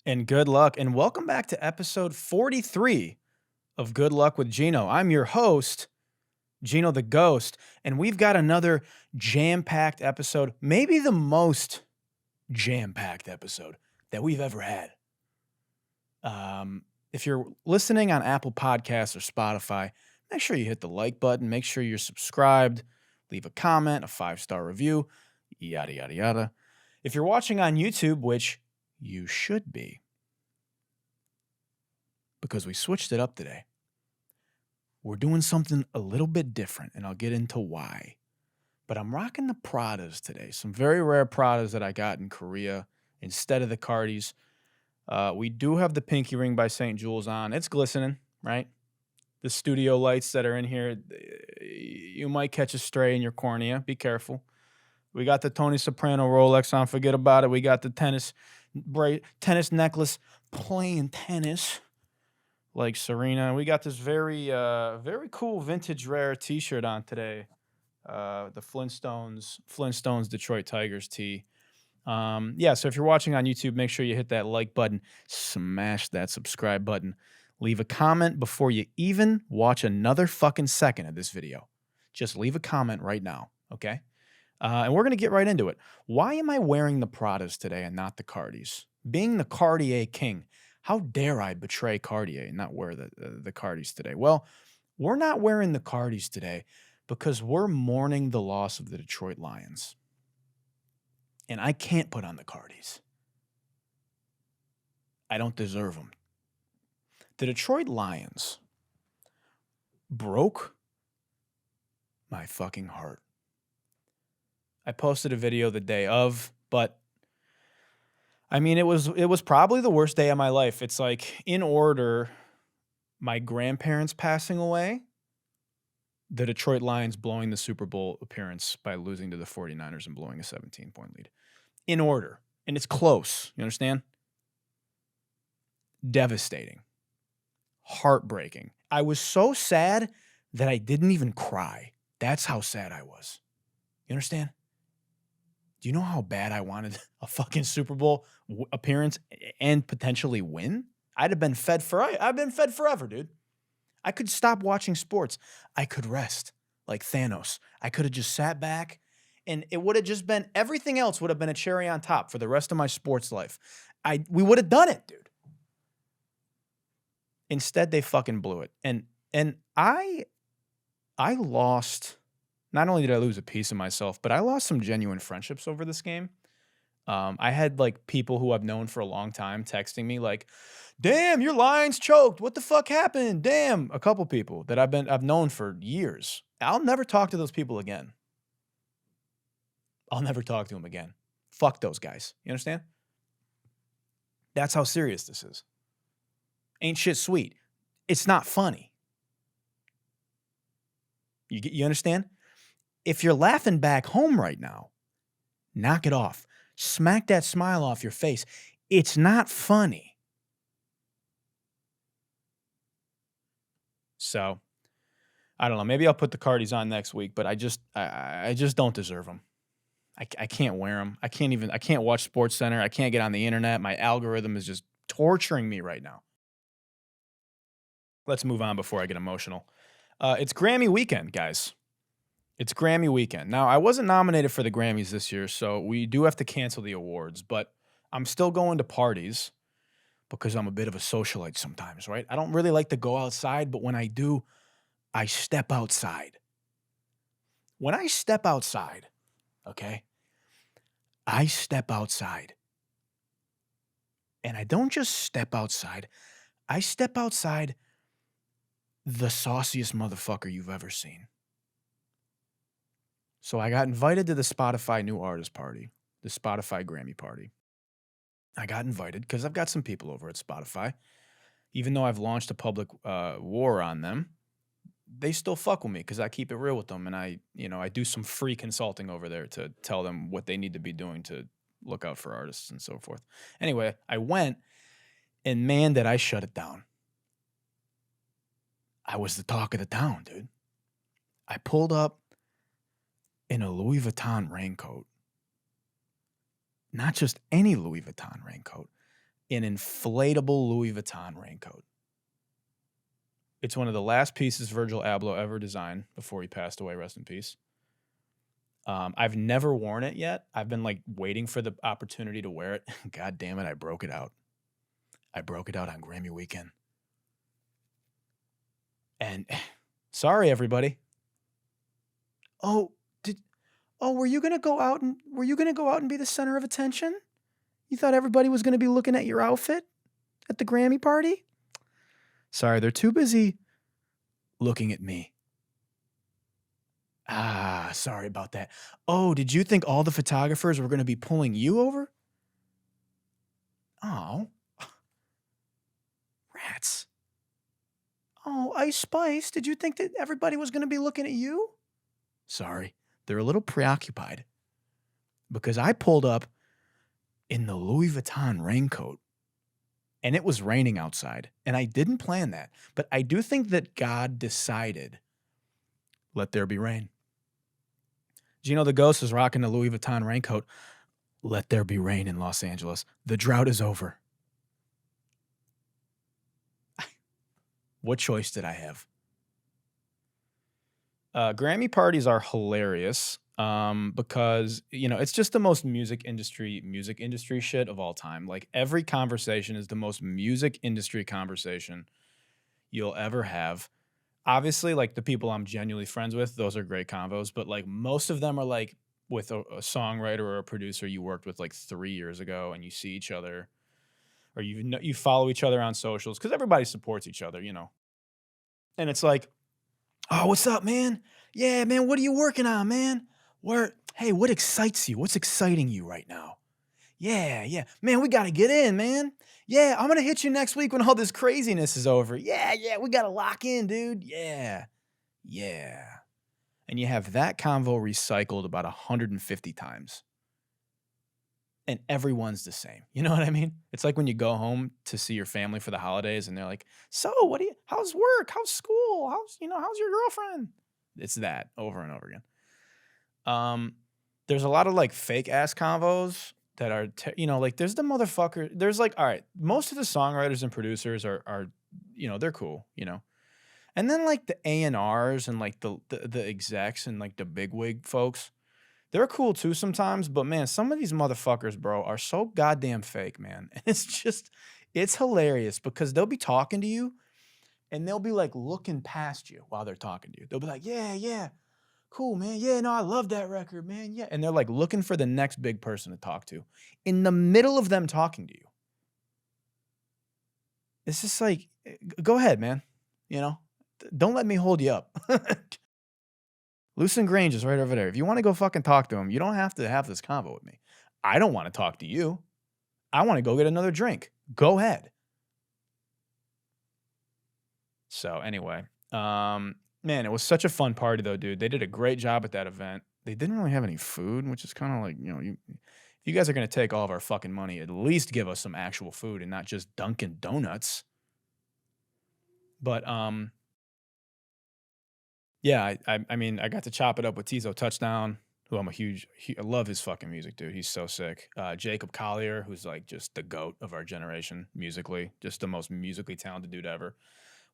And good luck. And welcome back to episode 43 of Good Luck with Gino. I'm your host, Gino the Ghost, and we've got another jam-packed episode, maybe the most jam-packed episode that we've ever had. If you're listening on Apple Podcasts or Spotify, make sure you hit the like button, make sure you're subscribed, leave a comment, a 5-star review, yada, yada, yada. If you're watching on YouTube, which you should be, because we switched it up today. We're doing something a little bit different, and I'll get into why. But I'm rocking the Pradas today. Some very rare Pradas that I got in Korea instead of the Cardis. We do have the pinky ring by St. Jules on. It's glistening, right? The studio lights that are in here, you might catch a stray in your cornea. Be careful. We got the Tony Soprano Rolex on. Forget about it. We got the tennis necklace playing tennis like Serena. We got this very cool vintage rare T-shirt on today. The Flintstones Detroit Tigers tee. So if you're watching on YouTube, make sure you hit that like button, smash that subscribe button, leave a comment before you even watch another fucking second of this video. Just leave a comment right now, okay? And we're going to get right into it. Why am I wearing the Pradas today and not the Cardis? Being the Cartier king, how dare I betray Cartier and not wear the Cardis today? Well, we're not wearing the Cardis today because we're mourning the loss of the Detroit Lions. And I can't put on the Cardis. I don't deserve them. The Detroit Lions broke my fucking heart. I posted a video the day of, but I mean, it was probably the worst day of my life. It's like, in order, my grandparents passing away, the Detroit Lions blowing the Super Bowl appearance by losing to the 49ers and blowing a 17-point lead. In order. And it's close. You understand? Devastating. Heartbreaking. I was so sad that I didn't even cry. That's how sad I was. You understand? Do you know how bad I wanted a fucking Super Bowl appearance and potentially win? I've been fed forever, dude. I could stop watching sports. I could rest like Thanos. I could have just sat back, and it would have just been, everything else would have been a cherry on top for the rest of my sports life. We would have done it, dude. Instead, they fucking blew it. And I lost. Not only did I lose a piece of myself, but I lost some genuine friendships over this game. I had like people who I've known for a long time texting me like, "Damn, your Lions choked. What the fuck happened?" Damn, a couple people that I've known for years. I'll never talk to those people again. I'll never talk to them again. Fuck those guys. You understand? That's how serious this is. Ain't shit sweet. It's not funny. You understand? If you're laughing back home right now, knock it off. Smack that smile off your face. It's not funny. So, I don't know. Maybe I'll put the Cardis on next week, but I just don't deserve them. I can't wear them. I can't watch Sports Center. I can't get on the internet. My algorithm is just torturing me right now. Let's move on before I get emotional. It's Grammy Weekend, guys. It's Grammy Weekend. Now, I wasn't nominated for the Grammys this year, so we do have to cancel the awards, but I'm still going to parties because I'm a bit of a socialite sometimes, right? I don't really like to go outside, but when I do, I step outside. When I step outside, okay, I step outside. And I don't just step outside. I step outside the sauciest motherfucker you've ever seen. So I got invited to the Spotify New Artist Party, the Spotify Grammy Party. I got invited because I've got some people over at Spotify. Even though I've launched a public war on them, they still fuck with me because I keep it real with them. And I do some free consulting over there to tell them what they need to be doing to look out for artists and so forth. Anyway, I went, and man, did I shut it down. I was the talk of the town, dude. I pulled up in a Louis Vuitton raincoat. Not just any Louis Vuitton raincoat. an inflatable Louis Vuitton raincoat. It's one of the last pieces Virgil Abloh ever designed before he passed away. Rest in peace. I've never worn it yet. I've been like waiting for the opportunity to wear it. God damn it, I broke it out. I broke it out on Grammy Weekend. And sorry, everybody. Were you gonna go out and be the center of attention? You thought everybody was gonna be looking at your outfit at the Grammy party? Sorry, they're too busy looking at me. Sorry about that. Oh, did you think all the photographers were gonna be pulling you over? Oh. Rats. Oh, Ice Spice, did you think that everybody was gonna be looking at you? Sorry, they're a little preoccupied because I pulled up in the Louis Vuitton raincoat and it was raining outside and I didn't plan that, but I do think that God decided, let there be rain. Gino the Ghost is rocking the Louis Vuitton raincoat. Let there be rain in Los Angeles. The drought is over. What choice did I have? Grammy parties are hilarious because, it's just the most music industry shit of all time. Like every conversation is the most music industry conversation you'll ever have. Obviously, like the people I'm genuinely friends with, those are great convos, but like most of them are like with a songwriter or a producer you worked with like 3 years ago and you see each other or you follow each other on socials because everybody supports each other, And it's like, oh, what's up, man? Yeah, man, what are you working on, man? Hey, what excites you? What's exciting you right now? Yeah. Man, we got to get in, man. Yeah, I'm going to hit you next week when all this craziness is over. Yeah, we got to lock in, dude. Yeah. And you have that convo recycled about 150 times. And everyone's the same. You know what I mean? It's like when you go home to see your family for the holidays and they're like, so how's work? How's school? How's your girlfriend? It's that over and over again. There's a lot of like fake ass convos that are, like there's the motherfucker. There's like, all right, most of the songwriters and producers are they're cool, And then like the A&Rs and like the execs and like the bigwig folks, they're cool too sometimes, but man, some of these motherfuckers, bro, are so goddamn fake, man. And it's hilarious because they'll be talking to you and they'll be like looking past you while they're talking to you. They'll be like, yeah, cool, man. Yeah, no, I love that record, man. Yeah. And they're like looking for the next big person to talk to in the middle of them talking to you. It's just like, go ahead, man. Don't let me hold you up. Lucen Grange is right over there. If you want to go fucking talk to him, you don't have to have this convo with me. I don't want to talk to you. I want to go get another drink. Go ahead. So anyway, man, it was such a fun party though, dude. They did a great job at that event. They didn't really have any food, which is kind of like, if you guys are going to take all of our fucking money, at least give us some actual food and not just Dunkin' Donuts. But, yeah, I mean, I got to chop it up with Tizo Touchdown, who I love his fucking music, dude. He's so sick. Jacob Collier, who's like just the GOAT of our generation musically, just the most musically talented dude ever.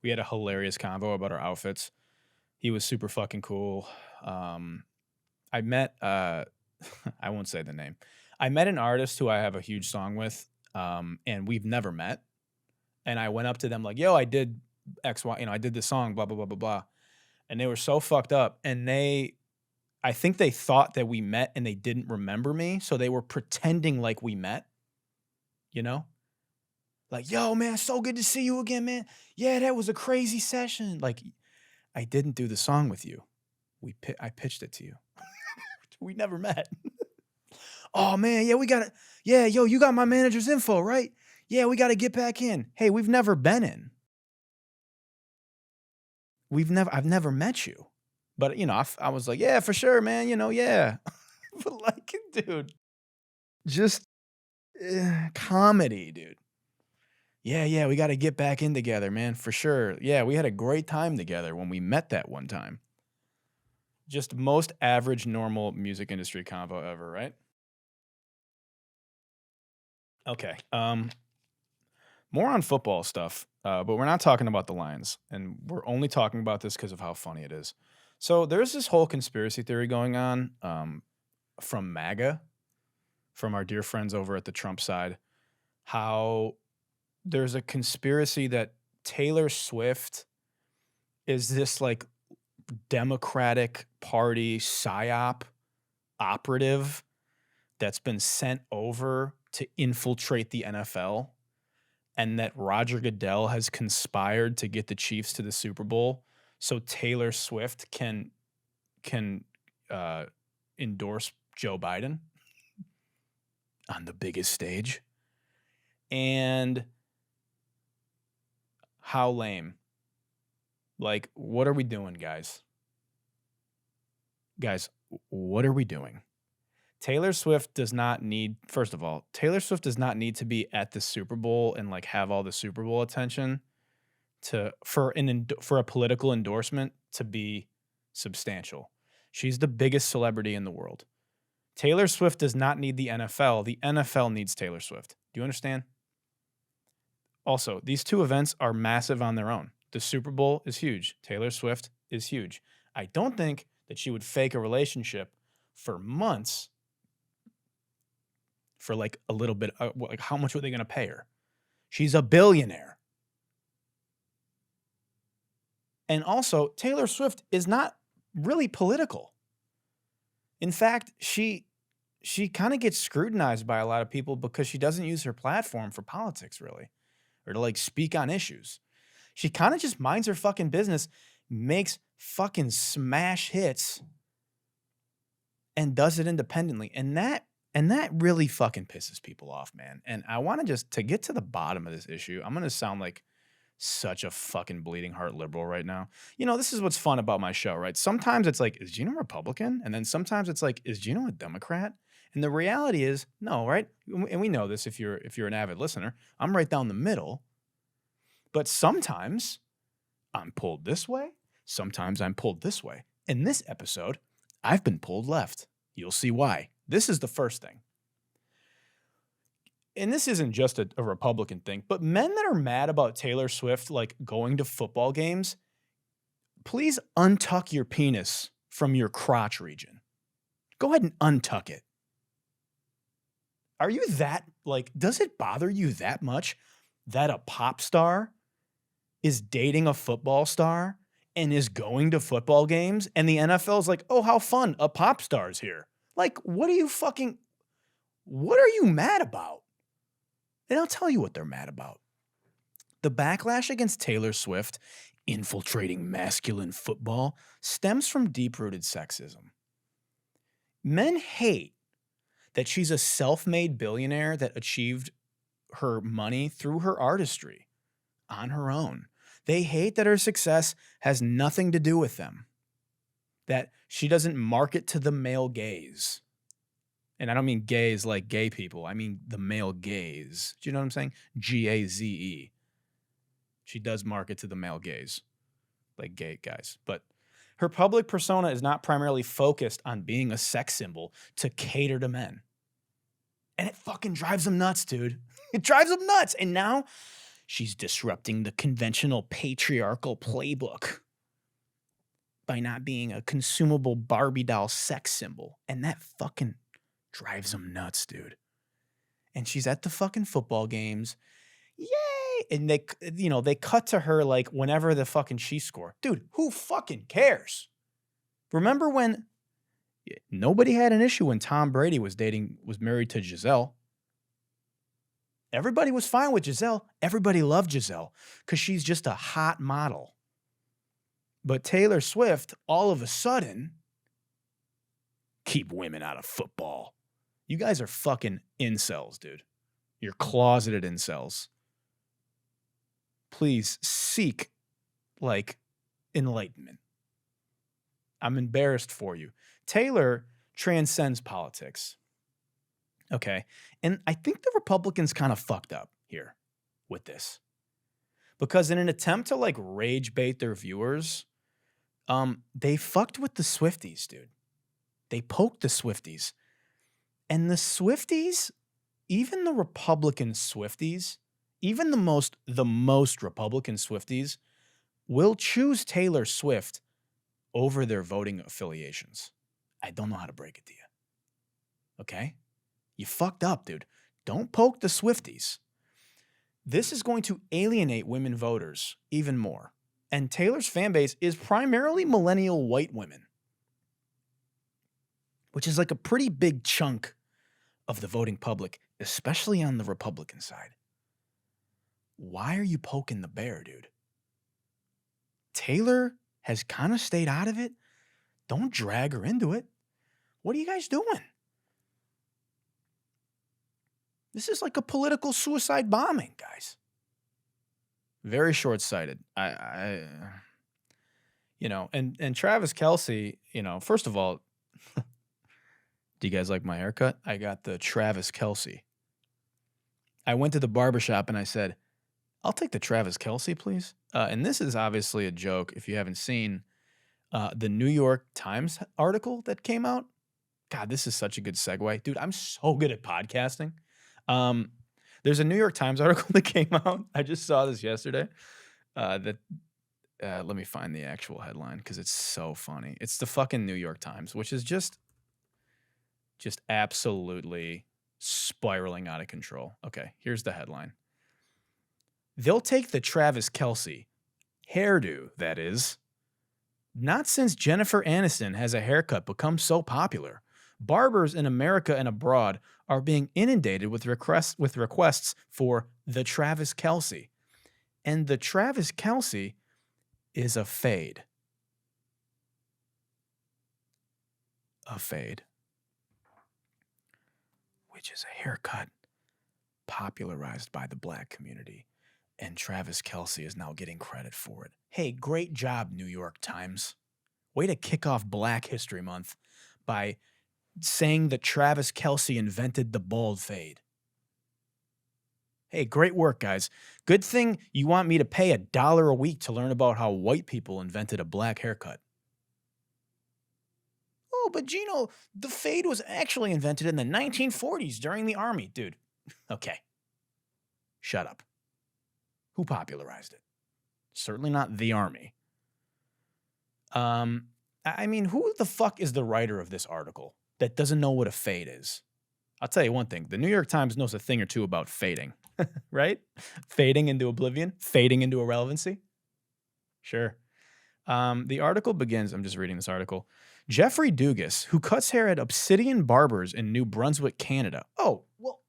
We had a hilarious convo about our outfits. He was super fucking cool. I met, I won't say the name. I met an artist who I have a huge song with, and we've never met. And I went up to them like, yo, I did X, Y, I did this song, blah, blah, blah, blah, blah. And they were so fucked up. And I think they thought that we met and they didn't remember me. So they were pretending like we met, Like, yo, man, so good to see you again, man. Yeah, that was a crazy session. Like, I didn't do the song with you. I pitched it to you. We never met. Oh, man, yeah, we got to, yeah, yo, you got my manager's info, right? Yeah, we got to get back in. Hey, we've never been in. I've never met you. But, I was like, yeah, for sure, man, yeah. But like, dude, just comedy, dude. Yeah, we got to get back in together, man, for sure. Yeah, we had a great time together when we met that one time. Just most average, normal music industry convo ever, right? Okay. More on football stuff, but we're not talking about the Lions, and we're only talking about this because of how funny it is. So there's this whole conspiracy theory going on from MAGA, from our dear friends over at the Trump side, how there's a conspiracy that Taylor Swift is this like Democratic Party psyop operative that's been sent over to infiltrate the NFL, and that Roger Goodell has conspired to get the Chiefs to the Super Bowl so Taylor Swift can endorse Joe Biden on the biggest stage. And how lame. Like, what are we doing, guys? Guys, what are we doing? Taylor Swift does not need, first of all, Taylor Swift does not need to be at the Super Bowl and like have all the Super Bowl attention for a political endorsement to be substantial. She's the biggest celebrity in the world. Taylor Swift does not need the NFL. The NFL needs Taylor Swift. Do you understand? Also, these two events are massive on their own. The Super Bowl is huge. Taylor Swift is huge. I don't think that she would fake a relationship for months for like a little bit. Like, how much were they going to pay her? She's a billionaire. And also, Taylor Swift is not really political. In fact, she kind of gets scrutinized by a lot of people because she doesn't use her platform for politics, really, or to like speak on issues. She kind of just minds her fucking business, makes fucking smash hits, and does it independently. And that really fucking pisses people off, man. And I want to get to the bottom of this issue. I'm going to sound like such a fucking bleeding heart liberal right now. You know, this is what's fun about my show, right? Sometimes it's like, is Gino Republican? And then sometimes it's like, is Gino a Democrat? And the reality is, no, right? And we know this if you're an avid listener. I'm right down the middle. But sometimes I'm pulled this way. Sometimes I'm pulled this way. In this episode, I've been pulled left. You'll see why. This is the first thing. And this isn't just a Republican thing, but men that are mad about Taylor Swift like going to football games, please untuck your penis from your crotch region. Go ahead and untuck it. Are you that, like, does it bother you that much that a pop star is dating a football star and is going to football games and the NFL is like, oh, how fun, a pop star's here? Like, what are you mad about? And I'll tell you what they're mad about. The backlash against Taylor Swift infiltrating masculine football stems from deep-rooted sexism. Men hate that she's a self-made billionaire that achieved her money through her artistry on her own. They hate that her success has nothing to do with them, that she doesn't market to the male gaze. And I don't mean gays like gay people. I mean the male gaze. Do you know what I'm saying? Gaze. She does market to the male gaze, like gay guys. But her public persona is not primarily focused on being a sex symbol to cater to men. And it fucking drives them nuts, dude. It drives them nuts. And now she's disrupting the conventional patriarchal playbook by not being a consumable Barbie doll sex symbol. And that fucking drives them nuts, dude. And she's at the fucking football games. Yay! And they cut to her like whenever the fucking Chiefs score. Dude, who fucking cares? Remember when nobody had an issue when Tom Brady was married to Giselle? Everybody was fine with Giselle. Everybody loved Giselle because she's just a hot model. But Taylor Swift, all of a sudden, keep women out of football. You guys are fucking incels, dude. You're closeted incels. Please seek, like, enlightenment. I'm embarrassed for you. Taylor transcends politics. Okay. And I think the Republicans kind of fucked up here with this. Because in an attempt to, like, rage bait their viewers, they fucked with the Swifties, dude. They poked the Swifties. And the Swifties, even the Republican Swifties, even the most Republican Swifties will choose Taylor Swift over their voting affiliations. I don't know how to break it to you. Okay? You fucked up, dude. Don't poke the Swifties. This is going to alienate women voters even more. And Taylor's fan base is primarily millennial white women, which is like a pretty big chunk of the voting public, especially on the Republican side. Why are you poking the bear, dude? Taylor has kind of stayed out of it. Don't drag her into it. What are you guys doing? This is like a political suicide bombing, guys. Very short-sighted. And Travis Kelce, first of all, do you guys like my haircut? I got the Travis Kelce. I went to the barbershop and I said, I'll take the Travis Kelce, please. And this is obviously a joke if you haven't seen the New York Times article that came out. God, this is such a good segue. Dude, I'm so good at podcasting. There's a New York Times article that came out. I just saw this yesterday. Let me find the actual headline because it's so funny. It's the fucking New York Times, which is just absolutely spiraling out of control. Okay, here's the headline. They'll take the Travis Kelce hairdo, that is. Not since Jennifer Aniston has a haircut become so popular. Barbers in America and abroad are being inundated with requests for the Travis Kelce. And the Travis Kelce is a fade. A fade. Which is a haircut popularized by the black community. And Travis Kelce is now getting credit for it. Hey, great job, New York Times. Way to kick off Black History Month by saying that Travis Kelce invented the bald fade. Hey, great work, guys. Good thing you want me to pay $1 a week to learn about how white people invented a black haircut. Oh, but Gino, the fade was actually invented in the 1940s during the Army. Dude, okay. Shut up. Who popularized it? Certainly not the Army. Who the fuck is the writer of this article that doesn't know what a fade is? I'll tell you one thing. The New York Times knows a thing or two about fading, right? Fading into oblivion, fading into irrelevancy. Sure. The article begins, I'm just reading this article. Jeffrey Dugas, who cuts hair at Obsidian Barbers in New Brunswick, Canada. Oh, well,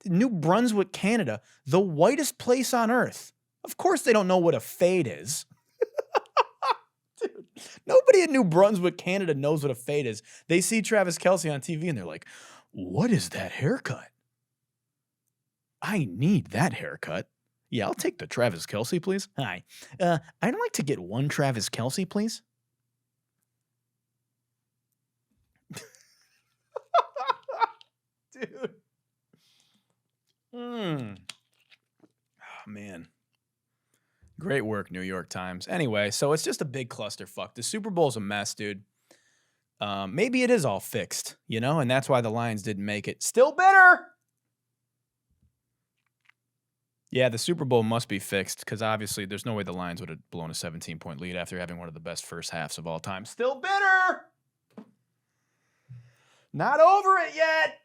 New Brunswick, Canada, the whitest place on earth. Of course they don't know what a fade is. Dude, nobody in New Brunswick, Canada knows what a fade is. They see Travis Kelce on TV and they're like, what is that haircut? I need that haircut. Yeah, I'll take the Travis Kelce, please. Hi. I'd like to get one Travis Kelce, please. Dude. Oh, man. Great work, New York Times. Anyway, so it's just a big clusterfuck. The Super Bowl's a mess, dude. Maybe it is all fixed, and that's why the Lions didn't make it. Still bitter! Yeah, the Super Bowl must be fixed because obviously there's no way the Lions would have blown a 17-point lead after having one of the best first halves of all time. Still bitter! Not over it yet!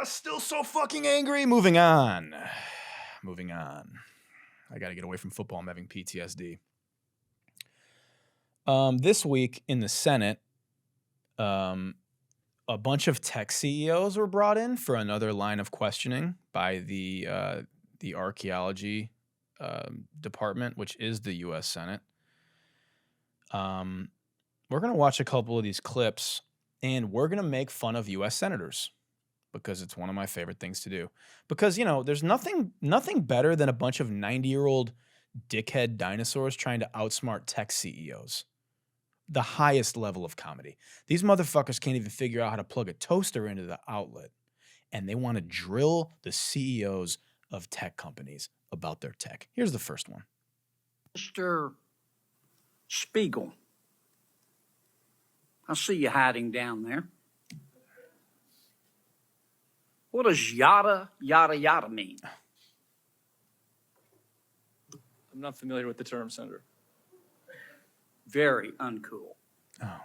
Still so fucking angry. Moving on. I got to get away from football. I'm having PTSD. This week in the Senate, a bunch of tech CEOs were brought in for another line of questioning by the archaeology department, which is the U.S. Senate. We're going to watch a couple of these clips, and we're going to make fun of U.S. senators because it's one of my favorite things to do. Because, there's nothing better than a bunch of 90-year-old dickhead dinosaurs trying to outsmart tech CEOs. The highest level of comedy. These motherfuckers can't even figure out how to plug a toaster into the outlet, and they want to drill the CEOs of tech companies about their tech. Here's the first one. Mr. Spiegel, I see you hiding down there. What does yada, yada, yada mean? I'm not familiar with the term, Senator. Very uncool. Oh,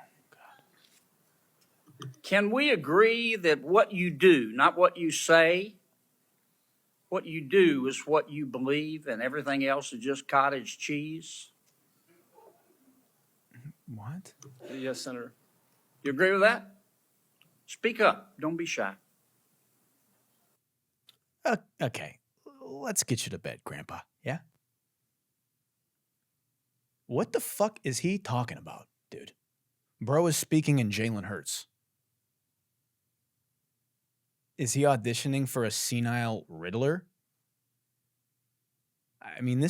Can we agree that what you do, not what you say, what you do is what you believe and everything else is just cottage cheese? what? Yes, Senator. You agree with that? Speak up. Don't be shy. Okay, let's get you to bed, Grandpa. Yeah? What the fuck is he talking about, dude? Bro is speaking in Jalen Hurts. Is he auditioning for a senile Riddler? I mean,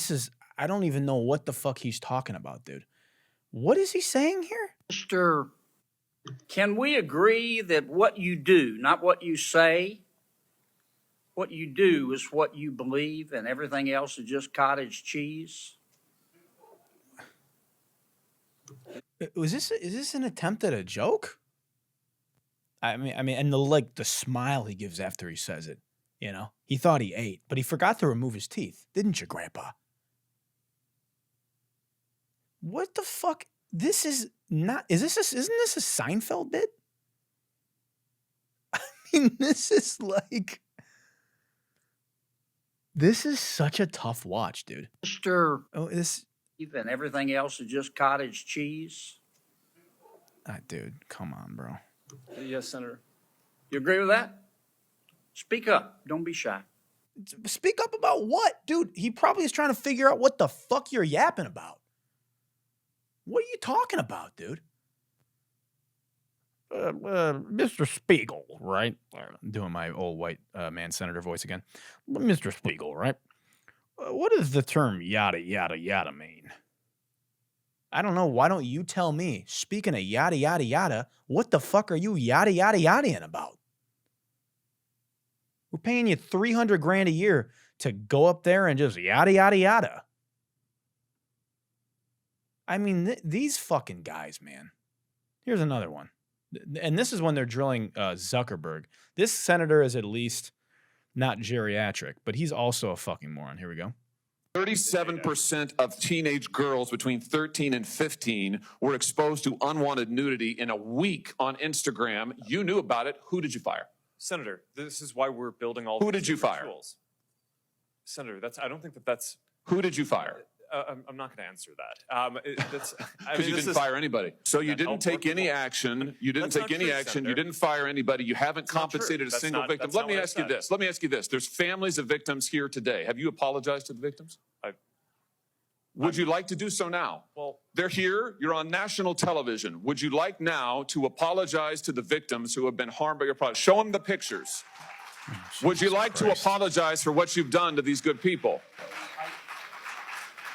I don't even know what the fuck he's talking about, dude. What is he saying here? Mr. Can we agree that what you do, not what you say, what you do is what you believe and everything else is just cottage cheese? Is this an attempt at a joke? I mean, and the smile he gives after he says it, you know? He thought he ate, but he forgot to remove his teeth, didn't you, Grandpa? What the fuck? Isn't this a Seinfeld bit? I mean, this is such a tough watch, dude. Mr. Oh, And everything else is just cottage cheese? dude, come on, bro. Yes, Senator. You agree with that? Speak up. Don't be shy. Speak up about what? Dude, he probably is trying to figure out what the fuck you're yapping about. What are you talking about, dude? Mr. Spiegel, right? I'm doing my old white man senator voice again. Mr. Spiegel, right? What does the term yada, yada, yada mean? I don't know. Why don't you tell me? Speaking of yada, yada, yada, what the fuck are you yada, yada, yadaing about? We're paying you $300,000 a year to go up there and just yada, yada, yada. I mean, these fucking guys, man. Here's another one. And this is when they're drilling Zuckerberg. This senator is at least not geriatric, but he's also a fucking moron. Here we go. 37% of teenage girls between 13 and 15 were exposed to unwanted nudity in a week on Instagram. You knew about it. Who did you fire? Senator, this is why we're building all Who these did you different fire? tools. Senator, I don't think that's. Who did you fire? I'm not going to answer that. Because you didn't fire anybody. So you didn't take any action. You didn't take any action. You didn't fire anybody. You haven't compensated a single victim. Let me ask you this. Let me ask you this. There's families of victims here today. Have you apologized to the victims? Would you like to do so now? Well, they're here. You're on national television. Would you like now to apologize to the victims who have been harmed by your product? Show them the pictures. Would you like to apologize for what you've done to these good people?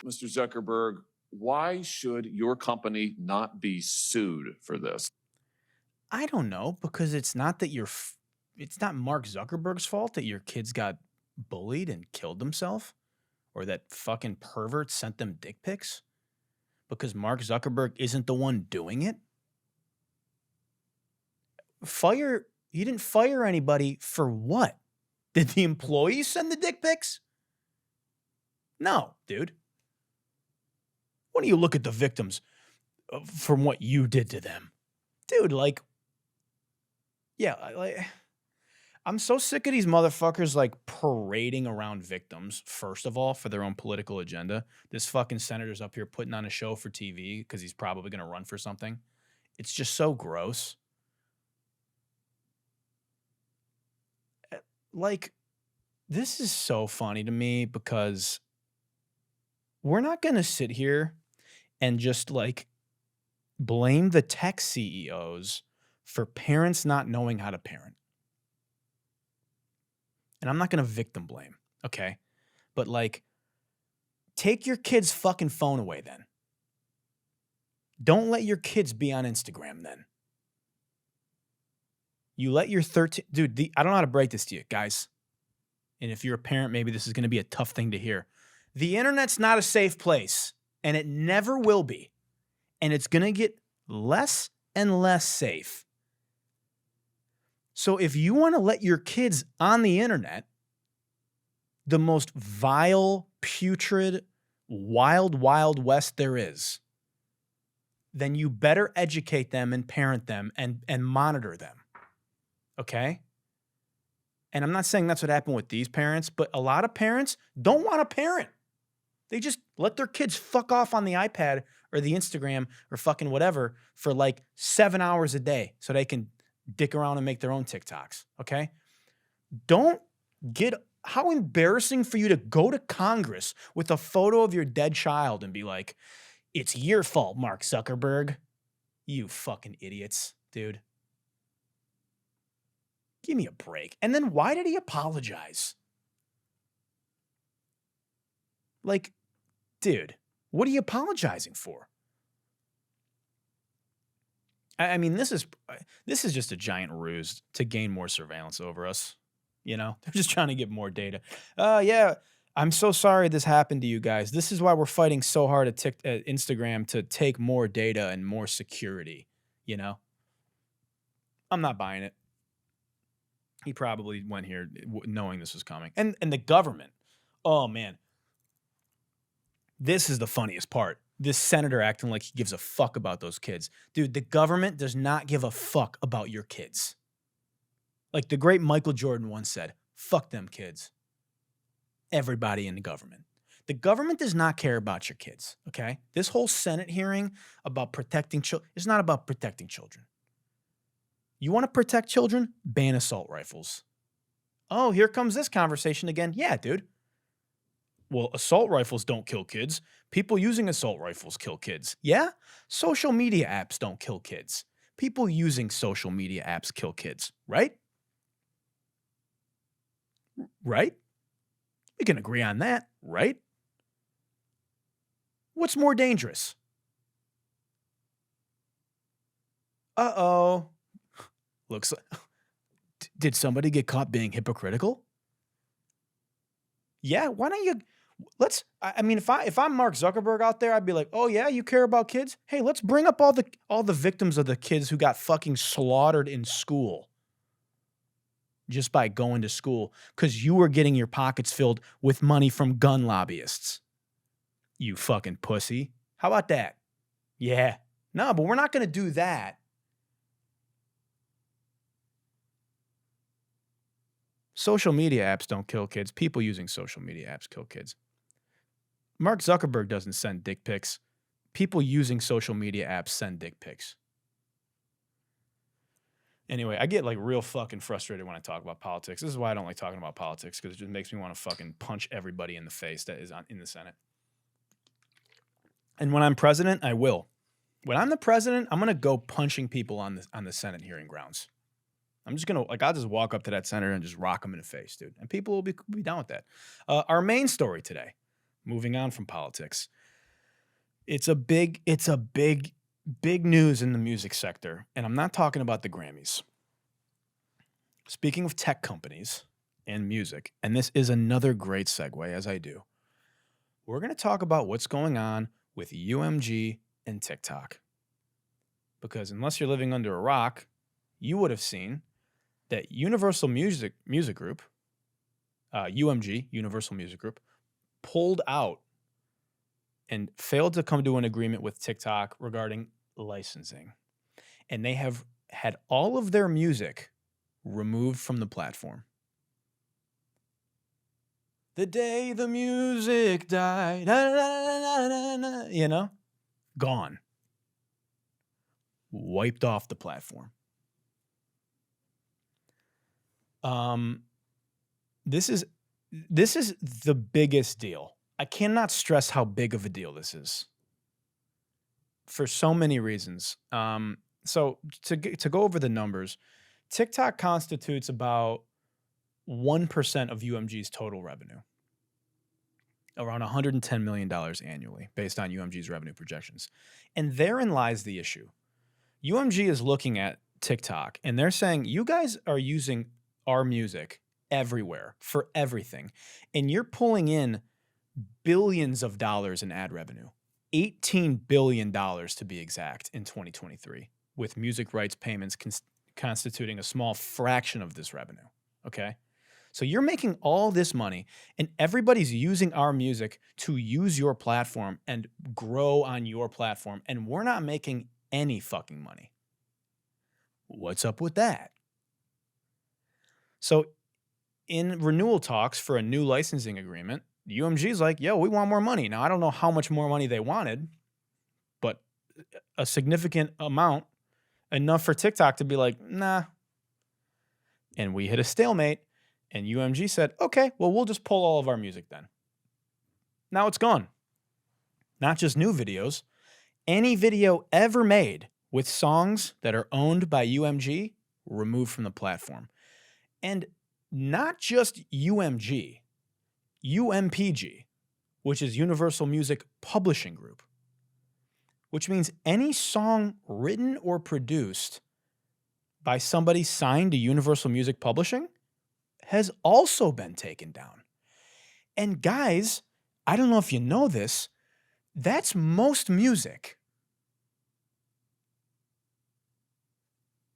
Mr. Zuckerberg, why should your company not be sued for this? I don't know, because it's not that it's not Mark Zuckerberg's fault that your kids got bullied and killed themselves, or that fucking pervert sent them dick pics, because Mark Zuckerberg isn't the one doing it. He didn't fire anybody for what? Did the employees send the dick pics? No, dude. Why don't you look at the victims from what you did to them? Dude, I'm so sick of these motherfuckers parading around victims, first of all, for their own political agenda. This fucking senator's up here putting on a show for TV because he's probably going to run for something. It's just so gross. This is so funny to me because we're not going to sit here and just blame the tech CEOs for parents not knowing how to parent. And I'm not going to victim blame, okay? But take your kid's fucking phone away then. Don't let your kids be on Instagram then. You let your 13, dude, I don't know how to break this to you, guys. And if you're a parent, maybe this is going to be a tough thing to hear. The internet's not a safe place, and it never will be. And it's going to get less and less safe. So if you want to let your kids on the internet, the most vile, putrid, wild, wild west there is, then you better educate them and parent them and monitor them. Okay? And I'm not saying that's what happened with these parents, but a lot of parents don't want to parent. They just let their kids fuck off on the iPad or the Instagram or fucking whatever for like 7 hours a day so they can dick around and make their own TikToks. Okay? Don't get... How embarrassing for you to go to Congress with a photo of your dead child and be like, it's your fault, Mark Zuckerberg. You fucking idiots, dude. Give me a break. And then why did he apologize? Like, dude, what are you apologizing for? I mean, this is just a giant ruse to gain more surveillance over us. You know, they're just trying to get more data. Yeah, I'm so sorry this happened to you guys. This is why we're fighting so hard at Instagram to take more data and more security, you know? I'm not buying it. He probably went here knowing this was coming. And the government, oh, man. This is the funniest part. This senator acting like he gives a fuck about those kids. Dude, the government does not give a fuck about your kids. Like the great Michael Jordan once said, fuck them kids. Everybody in the government. The government does not care about your kids, okay? This whole Senate hearing about protecting children is not about protecting children. You want to protect children? Ban assault rifles. Oh, here comes this conversation again. Yeah, dude. Well, assault rifles don't kill kids. People using assault rifles kill kids. Yeah? Social media apps don't kill kids. People using social media apps kill kids, right? Right? We can agree on that, right? What's more dangerous? Uh-oh. Looks like... Did somebody get caught being hypocritical? Yeah, why don't you... I mean, if I'm Mark Zuckerberg out there, I'd be like, oh yeah, you care about kids? Hey, let's bring up all the victims of the kids who got fucking slaughtered in school. Just by going to school because you were getting your pockets filled with money from gun lobbyists. You fucking pussy. How about that? Yeah. No, but we're not going to do that. Social media apps don't kill kids. People using social media apps kill kids. Mark Zuckerberg doesn't send dick pics. People using social media apps send dick pics. Anyway, I get like real fucking frustrated when I talk about politics. This is why I don't like talking about politics, because it just makes me want to fucking punch everybody in the face that is in the Senate. And when I'm president, I will. When I'm the president, I'm gonna go punching people on the Senate hearing grounds. I'm just gonna I'll just walk up to that senator and just rock him in the face, dude. And people will be down with that. Our main story today, moving on from politics. It's a big news in the music sector, and I'm not talking about the Grammys. Speaking of tech companies and music, and this is another great segue as I do, we're going to talk about what's going on with UMG and TikTok. Because unless you're living under a rock, you would have seen that Universal Music Group, UMG, Universal Music Group, pulled out and failed to come to an agreement with TikTok regarding licensing. And they have had all of their music removed from the platform. The day the music died, you know, gone. Wiped off the platform. This is the biggest deal. I cannot stress how big of a deal this is for so many reasons. So to go over the numbers, TikTok constitutes about 1% of UMG's total revenue, around $110 million annually, based on UMG's revenue projections. And therein lies the issue. UMG is looking at TikTok, and they're saying, you guys are using our music everywhere for everything, and you're pulling in billions of dollars in ad revenue, $18 billion to be exact, in 2023, with music rights payments constituting a small fraction of this revenue, okay? So you're making all this money, and everybody's using our music to use your platform and grow on your platform, and we're not making any fucking money. What's up with that? So in renewal talks for a new licensing agreement, UMG's like, yo, we want more money. Now, I don't know how much more money they wanted, but a significant amount, enough for TikTok to be like, nah. And we hit a stalemate, and UMG said, okay, well, we'll just pull all of our music then. Now it's gone. Not just new videos. Any video ever made with songs that are owned by UMG removed from the platform. And not just UMG, UMPG, which is Universal Music Publishing Group, which means any song written or produced by somebody signed to Universal Music Publishing has also been taken down. And guys, I don't know if you know this, that's most music.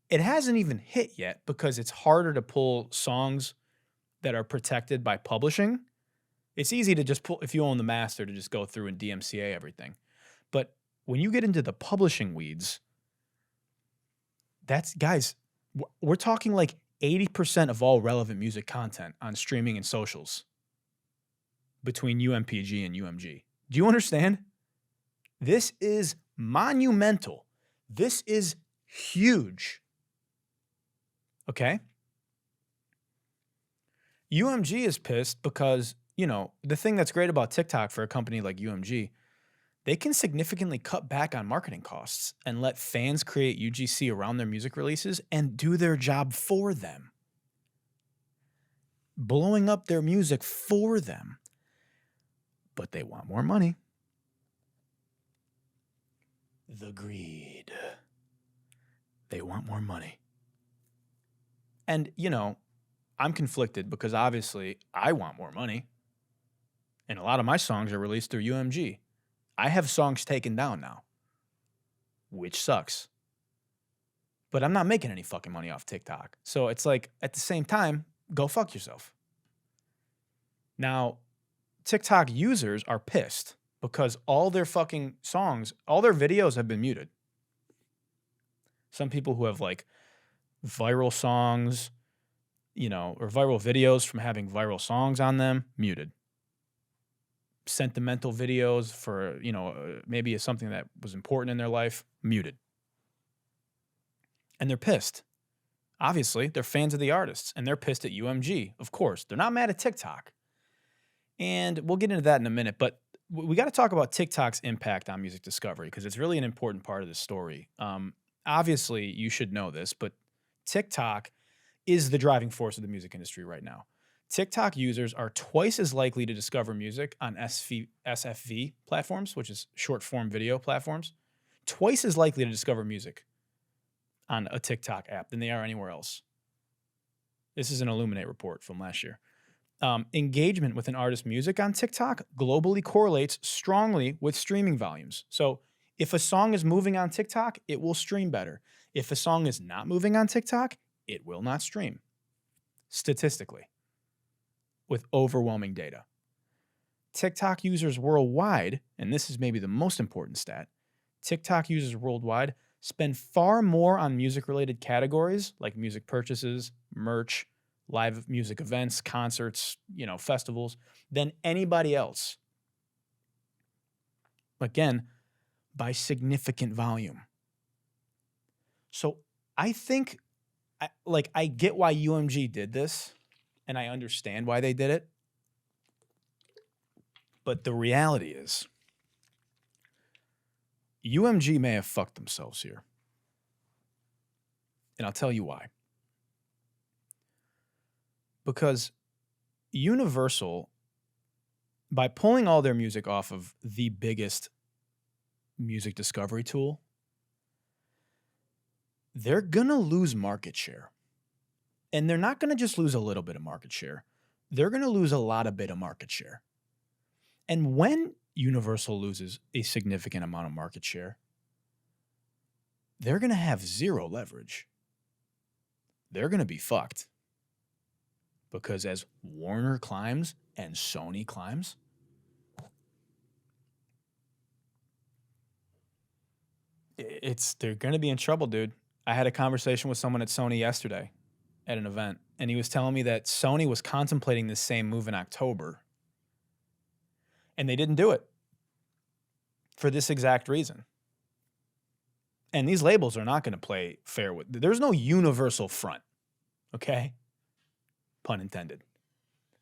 It hasn't even hit yet because it's harder to pull songs that are protected by publishing. It's easy to just pull, if you own the master, to just go through and DMCA everything. But when you get into the publishing weeds, that's, guys, we're talking like 80% of all relevant music content on streaming and socials between UMPG and UMG. Do you understand? This is monumental. This is huge. Okay? UMG is pissed because, you know, the thing that's great about TikTok for a company like UMG, they can significantly cut back on marketing costs and let fans create UGC around their music releases and do their job for them. Blowing up their music for them. But they want more money. The greed. They want more money. And, you know, I'm conflicted because obviously I want more money. And a lot of my songs are released through UMG. I have songs taken down now, which sucks. But I'm not making any fucking money off TikTok. So it's like, at the same time, go fuck yourself. Now, TikTok users are pissed because all their fucking songs, all their videos have been muted. Some people who have like viral songs, you know, or viral videos from having viral songs on them, muted. Sentimental videos for, you know, maybe something that was important in their life, muted. And they're pissed. Obviously, they're fans of the artists, and they're pissed at UMG, of course. They're not mad at TikTok. And we'll get into that in a minute, but we got to talk about TikTok's impact on music discovery because it's really an important part of the story. Obviously, you should know this, but TikTok is the driving force of the music industry right now. TikTok users are twice as likely to discover music on SFV platforms, which is short form video platforms, twice as likely to discover music on a TikTok app than they are anywhere else. This is an Illuminate report from last year. Engagement with an artist's music on TikTok globally correlates strongly with streaming volumes. So if a song is moving on TikTok, it will stream better. If a song is not moving on TikTok, it will not stream. Statistically, with overwhelming data. TikTok users worldwide, and this is maybe the most important stat, TikTok users worldwide spend far more on music-related categories like music purchases, merch, live music events, concerts, you know, festivals, than anybody else. Again, by significant volume. So I think, I get why UMG did this, and I understand why they did it. But the reality is, UMG may have fucked themselves here. And I'll tell you why. Because Universal, by pulling all their music off of the biggest music discovery tool, they're going to lose market share. And they're not going to just lose a little bit of market share. They're going to lose a lot of bit of market share. And when Universal loses a significant amount of market share, they're going to have zero leverage. they're going to be fucked. Because as Warner climbs and Sony climbs, they're going to be in trouble, dude. I had a conversation with someone at Sony yesterday at an event, and he was telling me that Sony was contemplating this same move in October, and they didn't do it for this exact reason. And these labels are not going to play fair with. There's no universal front, okay? Pun intended.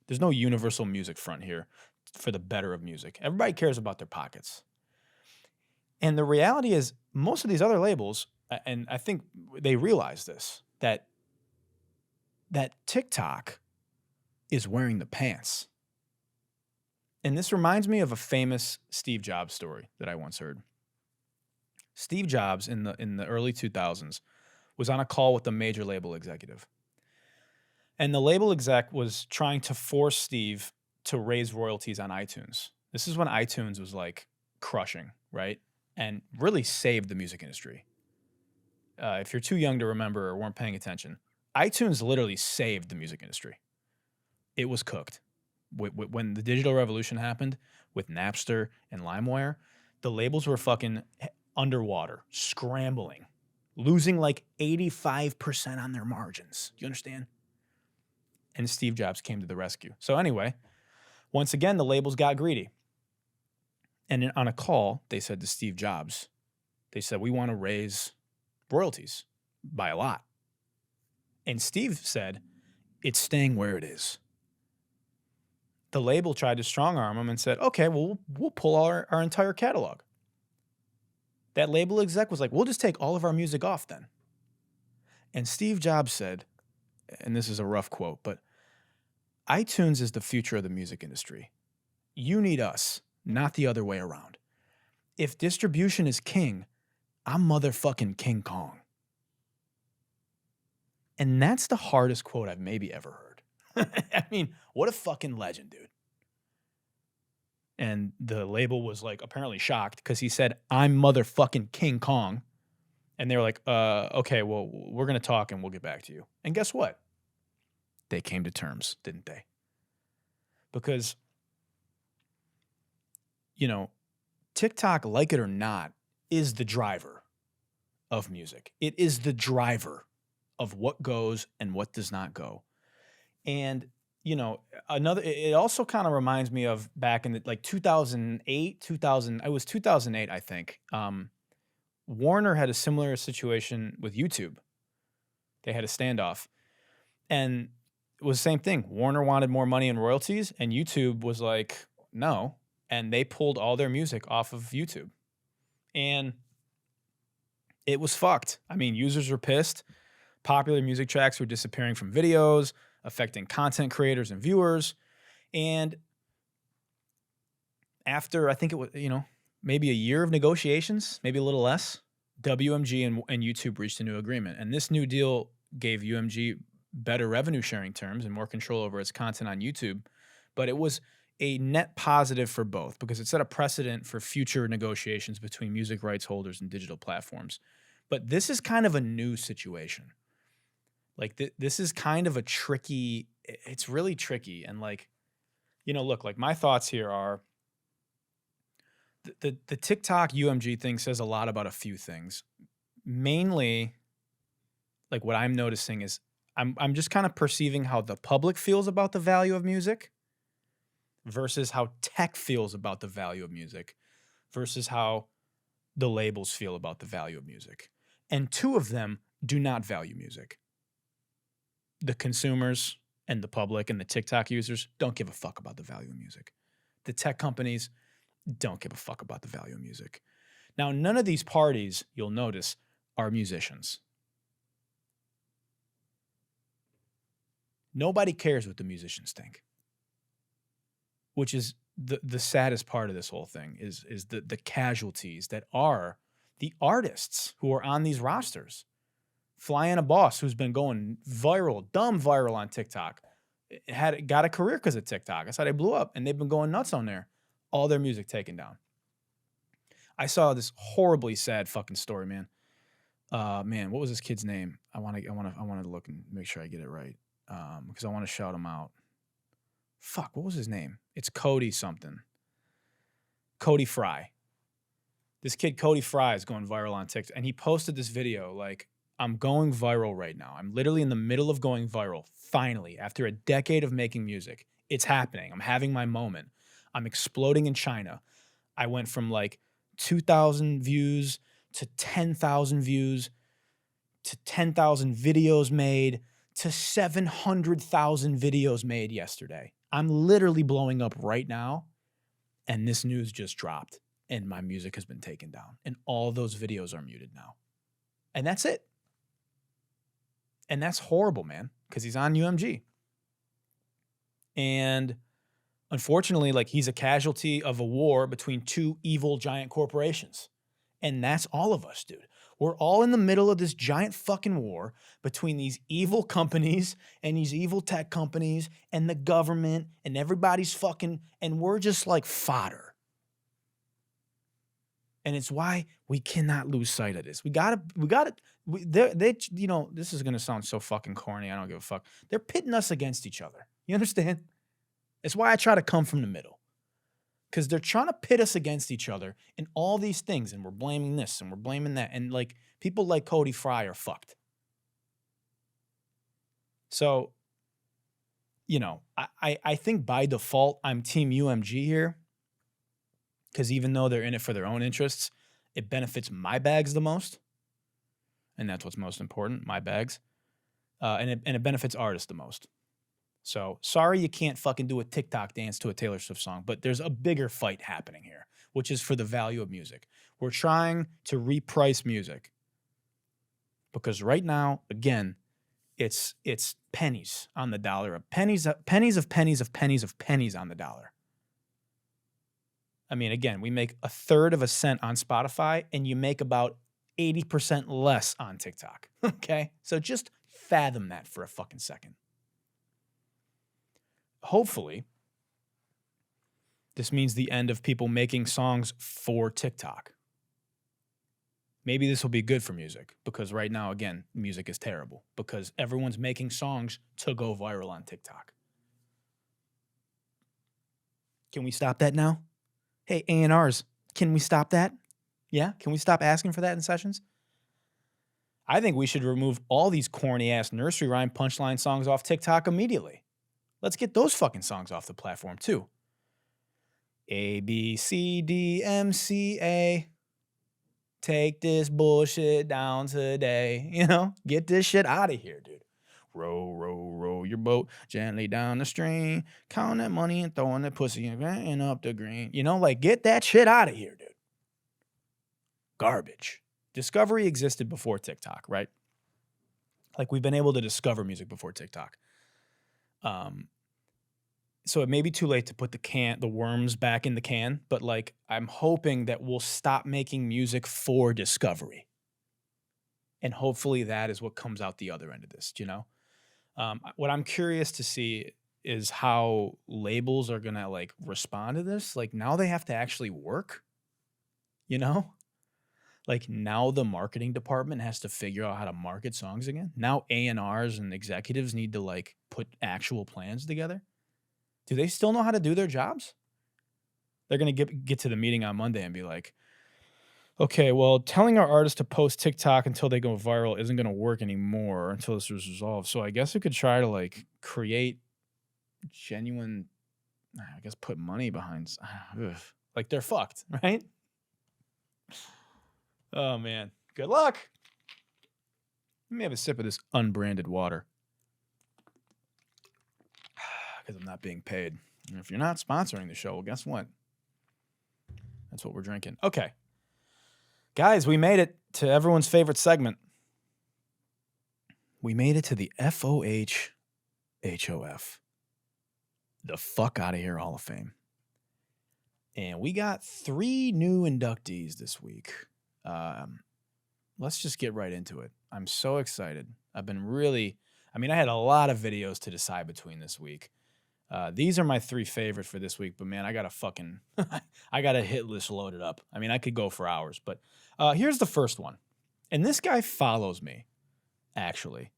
There's no universal music front here for the better of music. Everybody cares about their pockets. And the reality is, most of these other labels, and I think they realize this, that TikTok is wearing the pants. And this reminds me of a famous Steve Jobs story that I once heard. Steve Jobs in the early 2000s was on a call with a major label executive. And the label exec was trying to force Steve to raise royalties on iTunes. This is when iTunes was like crushing, right? And really saved the music industry. If you're too young to remember or weren't paying attention, iTunes literally saved the music industry. It was cooked. When the digital revolution happened with Napster and LimeWire, the labels were fucking underwater, scrambling, losing like 85% on their margins. Do you understand? And Steve Jobs came to the rescue. So anyway, once again, the labels got greedy. And on a call, they said to Steve Jobs, they said, we want to raise royalties by a lot. And Steve said, it's staying where it is. The label tried to strong arm him and said, okay, well, we'll pull our entire catalog. That label exec was like, we'll just take all of our music off then. And Steve Jobs said, and this is a rough quote, but iTunes is the future of the music industry. You need us, not the other way around. If distribution is king, I'm motherfucking King Kong. And that's the hardest quote I've maybe ever heard. I mean, what a fucking legend, dude. And the label was like apparently shocked because he said, I'm motherfucking King Kong. And they were like, okay, well, we're going to talk and we'll get back to you. And guess what? They came to terms, didn't they? Because, you know, TikTok, like it or not, is the driver of music. It is the driver of what goes and what does not go. And, you know, it also kind of reminds me of back in the, like 2008, it was 2008, I think. Warner had a similar situation with YouTube. They had a standoff. And it was the same thing. Warner wanted more money in royalties, and YouTube was like, no. And they pulled all their music off of YouTube. And it was fucked. I mean, users were pissed. Popular music tracks were disappearing from videos, affecting content creators and viewers. And after, I think it was, you know, maybe a year of negotiations, maybe a little less, WMG and YouTube reached a new agreement. And this new deal gave UMG better revenue sharing terms and more control over its content on YouTube. But it was a net positive for both because it set a precedent for future negotiations between music rights holders and digital platforms. But this is kind of a new situation. Like this is kind of a tricky, it's really tricky. And like, you know, look, like my thoughts here are the TikTok UMG thing says a lot about a few things. Mainly, like what I'm noticing is I'm just kind of perceiving how the public feels about the value of music versus how tech feels about the value of music versus how the labels feel about the value of music. And two of them do not value music. The consumers and the public and the TikTok users don't give a fuck about the value of music. The tech companies don't give a fuck about the value of music. Now, none of these parties, you'll notice, are musicians. Nobody cares what the musicians think, which is the saddest part of this whole thing is the casualties that are the artists who are on these rosters. Flyana Boss, who's been going viral, dumb viral on TikTok, got a career because of TikTok. That's how they blew up, and they've been going nuts on there. All their music taken down. I saw this horribly sad fucking story, man. Man, what was this kid's name? I want to look and make sure I get it right. Because I want to shout him out. Fuck, what was his name? It's Cody something. Cody Fry. This kid, Cody Fry, is going viral on TikTok. And he posted this video like, I'm going viral right now. I'm literally in the middle of going viral. Finally, after a decade of making music, it's happening. I'm having my moment. I'm exploding in China. I went from like 2,000 views to 10,000 views to 10,000 videos made to 700,000 videos made yesterday. I'm literally blowing up right now. And this news just dropped and my music has been taken down and all those videos are muted now. And that's it. And that's horrible, man, because he's on UMG. And unfortunately, like, he's a casualty of a war between two evil giant corporations. And that's all of us, dude. We're all in the middle of this giant fucking war between these evil companies and these evil tech companies and the government and everybody's fucking, and we're just like fodder. And it's why we cannot lose sight of this. They, you know, this is going to sound so fucking corny. I don't give a fuck. They're pitting us against each other. You understand? It's why I try to come from the middle. Because they're trying to pit us against each other in all these things. And we're blaming this and we're blaming that. And like, people like Cody Fry are fucked. So, you know, I think by default, I'm Team UMG here. Because even though they're in it for their own interests, it benefits my bags the most. And that's what's most important, my bags. And it benefits artists the most. So sorry you can't fucking do a TikTok dance to a Taylor Swift song, but there's a bigger fight happening here, which is for the value of music. We're trying to reprice music. Because right now, again, it's pennies on the dollar, pennies of pennies of pennies on the dollar. I mean, again, we make 1/3 of a cent on Spotify and you make about 80% less on TikTok. Okay? So just fathom that for a fucking second. Hopefully, this means the end of people making songs for TikTok. Maybe this will be good for music because right now, again, music is terrible because everyone's making songs to go viral on TikTok. Can we stop that now? Hey, A&Rs, can we stop that? Yeah? Can we stop asking for that in sessions? I think we should remove all these corny-ass nursery rhyme punchline songs off TikTok immediately. Let's get those fucking songs off the platform, too. A, B, C, D, M, C, A. Take this bullshit down today. You know? Get this shit out of here, dude. Row, row, row your boat gently down the stream. Count that money and throwing that pussy and up the green. You know, like, get that shit out of here, dude. Garbage. Discovery existed before TikTok, right? Like, we've been able to discover music before TikTok. So it may be too late to put the worms back in the can, but like, I'm hoping that we'll stop making music for discovery. And hopefully that is what comes out the other end of this, you know? What I'm curious to see is how labels are going to like respond to this. Like, now they have to actually work, you know? Like, now the marketing department has to figure out how to market songs again. Now A&Rs and executives need to like put actual plans together. Do they still know how to do their jobs? They're going to get to the meeting on Monday and be like, okay, well, telling our artists to post TikTok until they go viral isn't going to work anymore until this is resolved. So I guess we could try to like create genuine, I guess, put money behind. Like, they're fucked, right? Oh, man. Good luck. Let me have a sip of this unbranded water. Because I'm not being paid. And if you're not sponsoring the show, well, guess what? That's what we're drinking. Okay. Guys, we made it to everyone's favorite segment. We made it to the FOH HOF. The Fuck Outta Here Hall of Fame. And we got 3 new inductees this week. Let's just get right into it. I'm so excited. I had a lot of videos to decide between this week. These are my 3 favorite for this week, but man, I got a hit list loaded up. I mean, I could go for hours, but here's the first one. And this guy follows me, actually.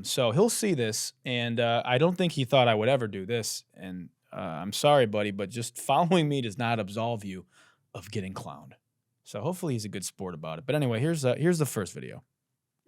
So he'll see this, and I don't think he thought I would ever do this. And I'm sorry, buddy, but just following me does not absolve you of getting clowned. So hopefully he's a good sport about it. But anyway, here's the first video.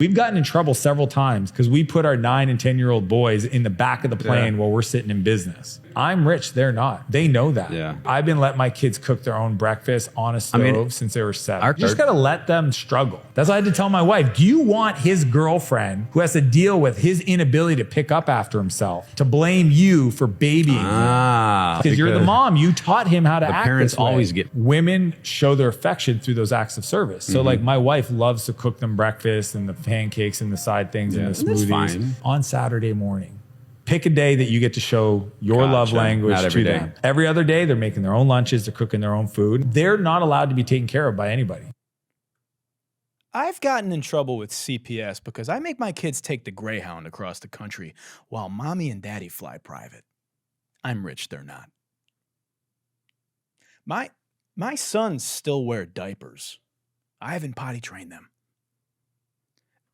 We've gotten in trouble several times because we put our 9 and 10-year-old boys in the back of the plane while we're sitting in business. I'm rich, they're not. They know that. Yeah. I've been letting my kids cook their own breakfast on a stove since they were 7. You just got to let them struggle. That's why I had to tell my wife, do you want his girlfriend who has to deal with his inability to pick up after himself to blame you for babying him? Because you're the mom. You taught him how to act parents this way. always get- Women show their affection through those acts of service. So like my wife loves to cook them breakfast and the pancakes and the side things and the that's smoothies fine. on Saturday morning. Pick a day that you get to show your love language Not to every day. them. Every other day, they're making their own lunches, they're cooking their own food. They're not allowed to be taken care of by anybody. I've gotten in trouble with CPS because I make my kids take the Greyhound across the country while mommy and daddy fly private. I'm rich, they're not. My sons still wear diapers. I haven't potty trained them.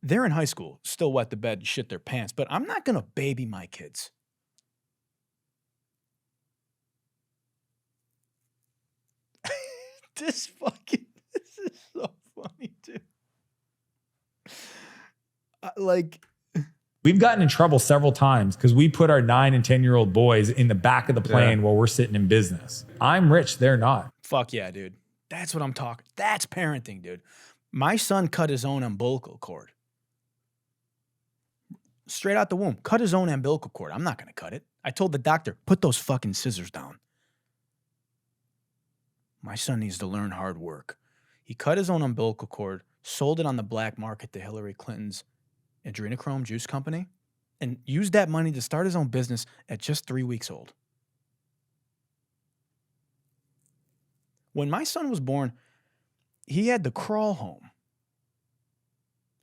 They're in high school, still wet the bed and shit their pants, but I'm not going to baby my kids. This is so funny, dude. We've gotten in trouble several times because we put our 9 and 10-year-old boys in the back of the plane while we're sitting in business. I'm rich, they're not. Fuck yeah, dude. That's what I'm talking. That's parenting, dude. My son cut his own umbilical cord. Straight out the womb. Cut his own umbilical cord. I'm not going to cut it. I told the doctor, put those fucking scissors down. My son needs to learn hard work. He cut his own umbilical cord, sold it on the black market to Hillary Clinton's adrenochrome juice company, and used that money to start his own business at just 3 weeks old. When my son was born, he had to crawl home.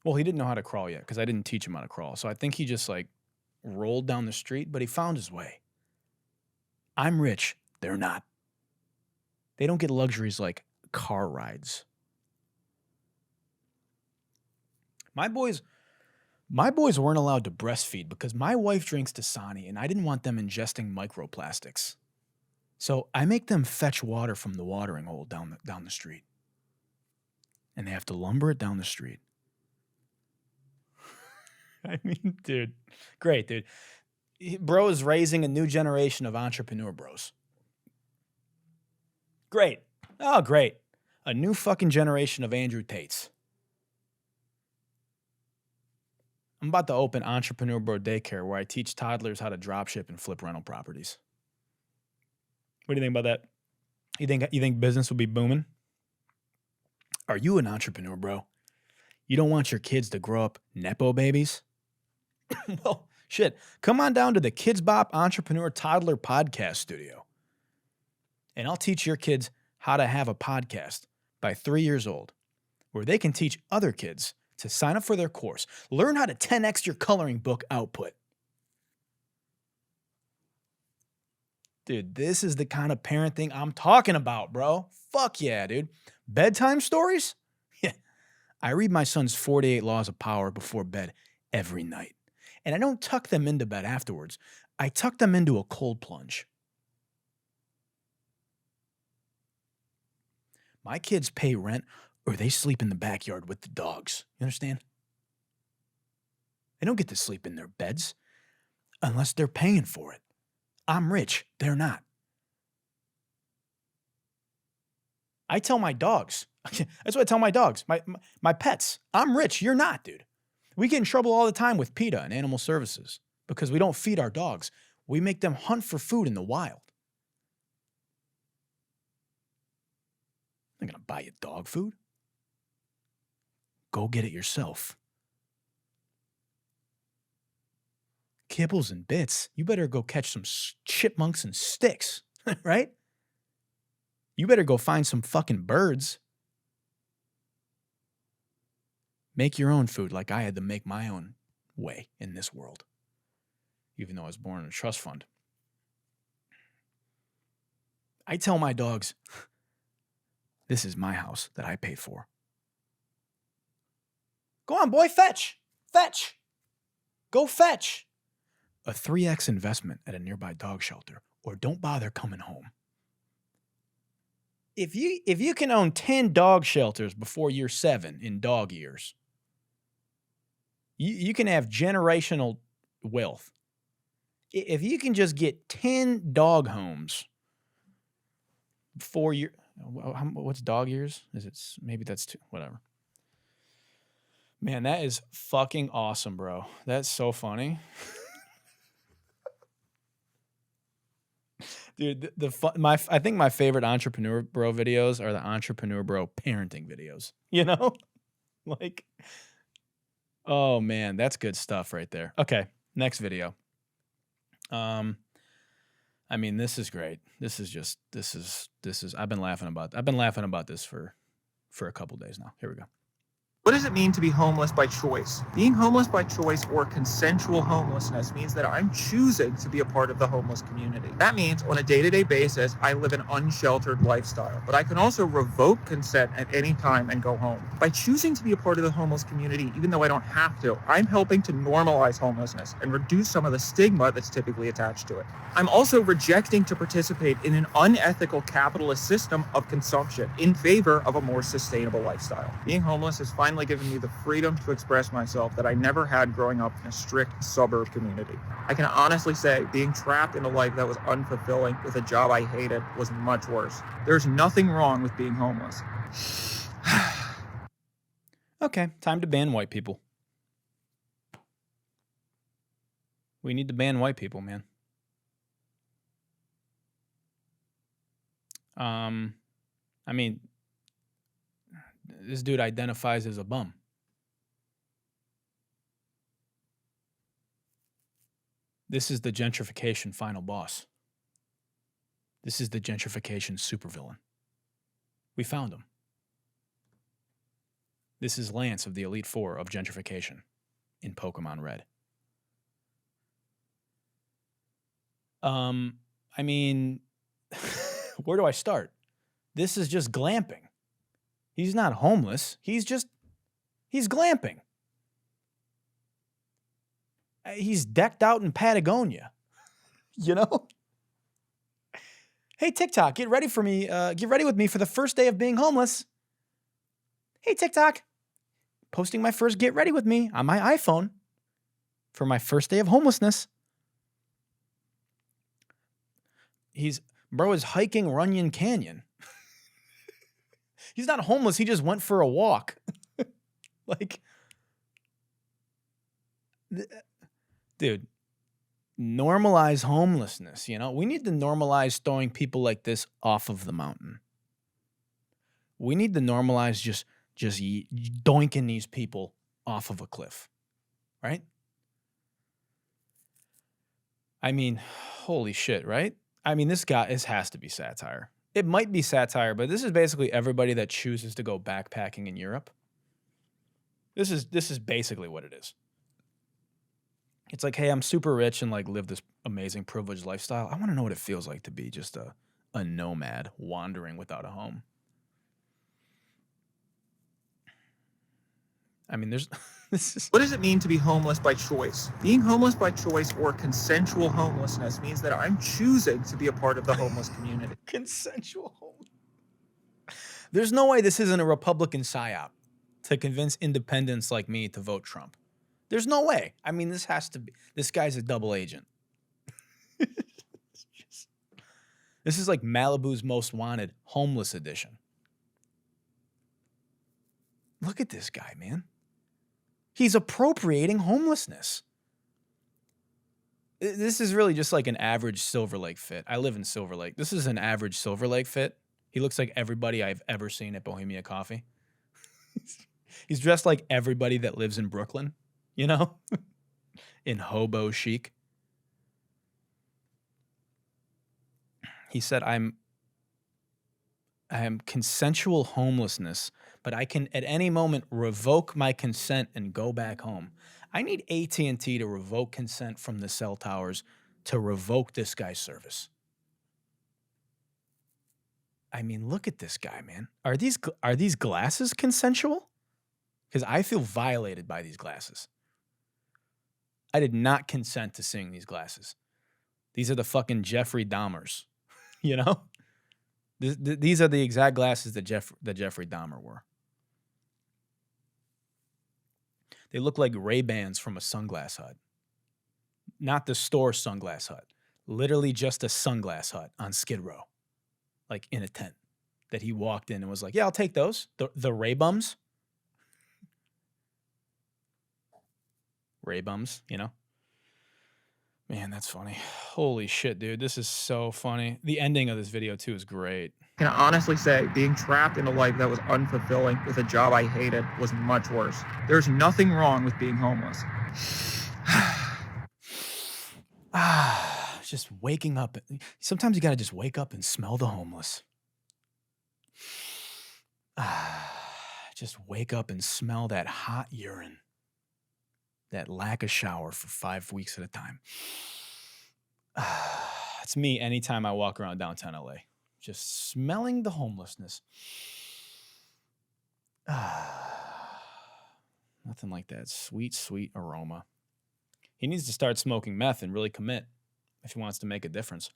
Well, he didn't know how to crawl yet because I didn't teach him how to crawl. So I think he just rolled down the street, but he found his way. I'm rich. They're not. They don't get luxuries like car rides. My boys weren't allowed to breastfeed because my wife drinks Dasani and I didn't want them ingesting microplastics. So I make them fetch water from the watering hole down the street. And they have to lumber it down the street. I mean, dude, great, dude. Bro is raising a new generation of entrepreneur bros. Great. Oh, great. A new fucking generation of Andrew Tates. I'm about to open Entrepreneur Bro Daycare where I teach toddlers how to dropship and flip rental properties. What do you think about that? You think business will be booming? Are you an entrepreneur, bro? You don't want your kids to grow up Nepo babies? Well, shit. Come on down to the Kids Bop Entrepreneur Toddler Podcast Studio. And I'll teach your kids how to have a podcast by 3 years old, where they can teach other kids to sign up for their course. Learn how to 10x your coloring book output. Dude, this is the kind of parenting I'm talking about, bro. Fuck yeah, dude. Bedtime stories? Yeah. I read my son's 48 Laws of Power before bed every night. And I don't tuck them into bed afterwards. I tuck them into a cold plunge. My kids pay rent or they sleep in the backyard with the dogs. You understand? They don't get to sleep in their beds unless they're paying for it. I'm rich. They're not. I tell my dogs. That's what I tell my dogs. My pets. I'm rich. You're not, dude. We get in trouble all the time with PETA and animal services because we don't feed our dogs. We make them hunt for food in the wild. I'm not going to buy you dog food. Go get it yourself. Kibbles and bits. You better go catch some chipmunks and sticks, right? You better go find some fucking birds. Make your own food like I had to make my own way in this world, even though I was born in a trust fund. I tell my dogs, this is my house that I paid for. Go on, boy, fetch. Fetch. Go fetch. A 3x investment at a nearby dog shelter, or don't bother coming home. If you can own 10 dog shelters before you're 7 in dog years, you can have generational wealth. If you can just get 10 dog homes before you're, what's dog years? Maybe that's 2, whatever. Man, that is fucking awesome, bro. That's so funny. Dude, I think my favorite Entrepreneur Bro videos are the Entrepreneur Bro parenting videos. You know? Like, oh man, that's good stuff right there. Okay, next video. I mean, this is great. This is I've been laughing about this for a couple days now. Here we go. What does it mean to be homeless by choice? Being homeless by choice or consensual homelessness means that I'm choosing to be a part of the homeless community. That means on a day-to-day basis, I live an unsheltered lifestyle, but I can also revoke consent at any time and go home. By choosing to be a part of the homeless community, even though I don't have to, I'm helping to normalize homelessness and reduce some of the stigma that's typically attached to it. I'm also rejecting to participate in an unethical capitalist system of consumption in favor of a more sustainable lifestyle. Being homeless has finally given me the freedom to express myself that I never had growing up in a strict suburb community. I can honestly say being trapped in a life that was unfulfilling with a job I hated was much worse. There's nothing wrong with being homeless. Okay, time to ban white people. We need to ban white people, man. I mean, this dude identifies as a bum. This is the gentrification final boss. This is the gentrification supervillain. We found him. This is Lance of the Elite Four of gentrification in Pokemon Red. I mean, where do I start? This is just glamping. He's not homeless. He's glamping. He's decked out in Patagonia. You know? Hey, TikTok, get ready for me. Get ready with me for the first day of being homeless. Hey, TikTok, posting my first get ready with me on my iPhone for my first day of homelessness. Bro is hiking Runyon Canyon. He's not homeless. He just went for a walk. Like, dude, normalize homelessness. You know, we need to normalize throwing people like this off of the mountain. We need to normalize just doinking these people off of a cliff, right? I mean, holy shit, right? I mean, this has to be satire. It might be satire, but this is basically everybody that chooses to go backpacking in Europe. This is basically what it is. It's like, hey, I'm super rich and like live this amazing privileged lifestyle. I want to know what it feels like to be just a nomad wandering without a home. I mean, What does it mean to be homeless by choice? Being homeless by choice or consensual homelessness means that I'm choosing to be a part of the homeless community. Consensual homeless. There's no way this isn't a Republican psyop to convince independents like me to vote Trump. There's no way. I mean, this guy's a double agent. This is like Malibu's Most Wanted homeless edition. Look at this guy, man. He's appropriating homelessness. This is really just like an average Silver Lake fit. I live in Silver Lake. This is an average Silver Lake fit. He looks like everybody I've ever seen at Bohemia Coffee. He's dressed like everybody that lives in Brooklyn, you know, in hobo chic. He said, I am consensual homelessness, but I can at any moment revoke my consent and go back home. I need AT&T to revoke consent from the cell towers to revoke this guy's service. I mean, look at this guy, man. Are these glasses consensual? because I feel violated by these glasses. I did not consent to seeing these glasses. These are the fucking Jeffrey Dahmers, you know? These are the exact glasses that Jeffrey Dahmer wore. They look like Ray-Bans from a Sunglass Hut. Not the store Sunglass Hut. Literally just a Sunglass Hut on Skid Row. Like in a tent. That he walked in and was like, yeah, I'll take those. The Ray-Bums. Ray-Bums, you know? Man, that's funny. Holy shit, dude. This is so funny. The ending of this video, too, is great. I can honestly say being trapped in a life that was unfulfilling with a job I hated was much worse. There's nothing wrong with being homeless. Just waking up. Sometimes you got to just wake up and smell the homeless. Just wake up and smell that hot urine. That lack of shower for 5 weeks at a time. It's me anytime I walk around downtown LA. Just smelling the homelessness. Nothing like that sweet, sweet aroma. He needs to start smoking meth and really commit if he wants to make a difference.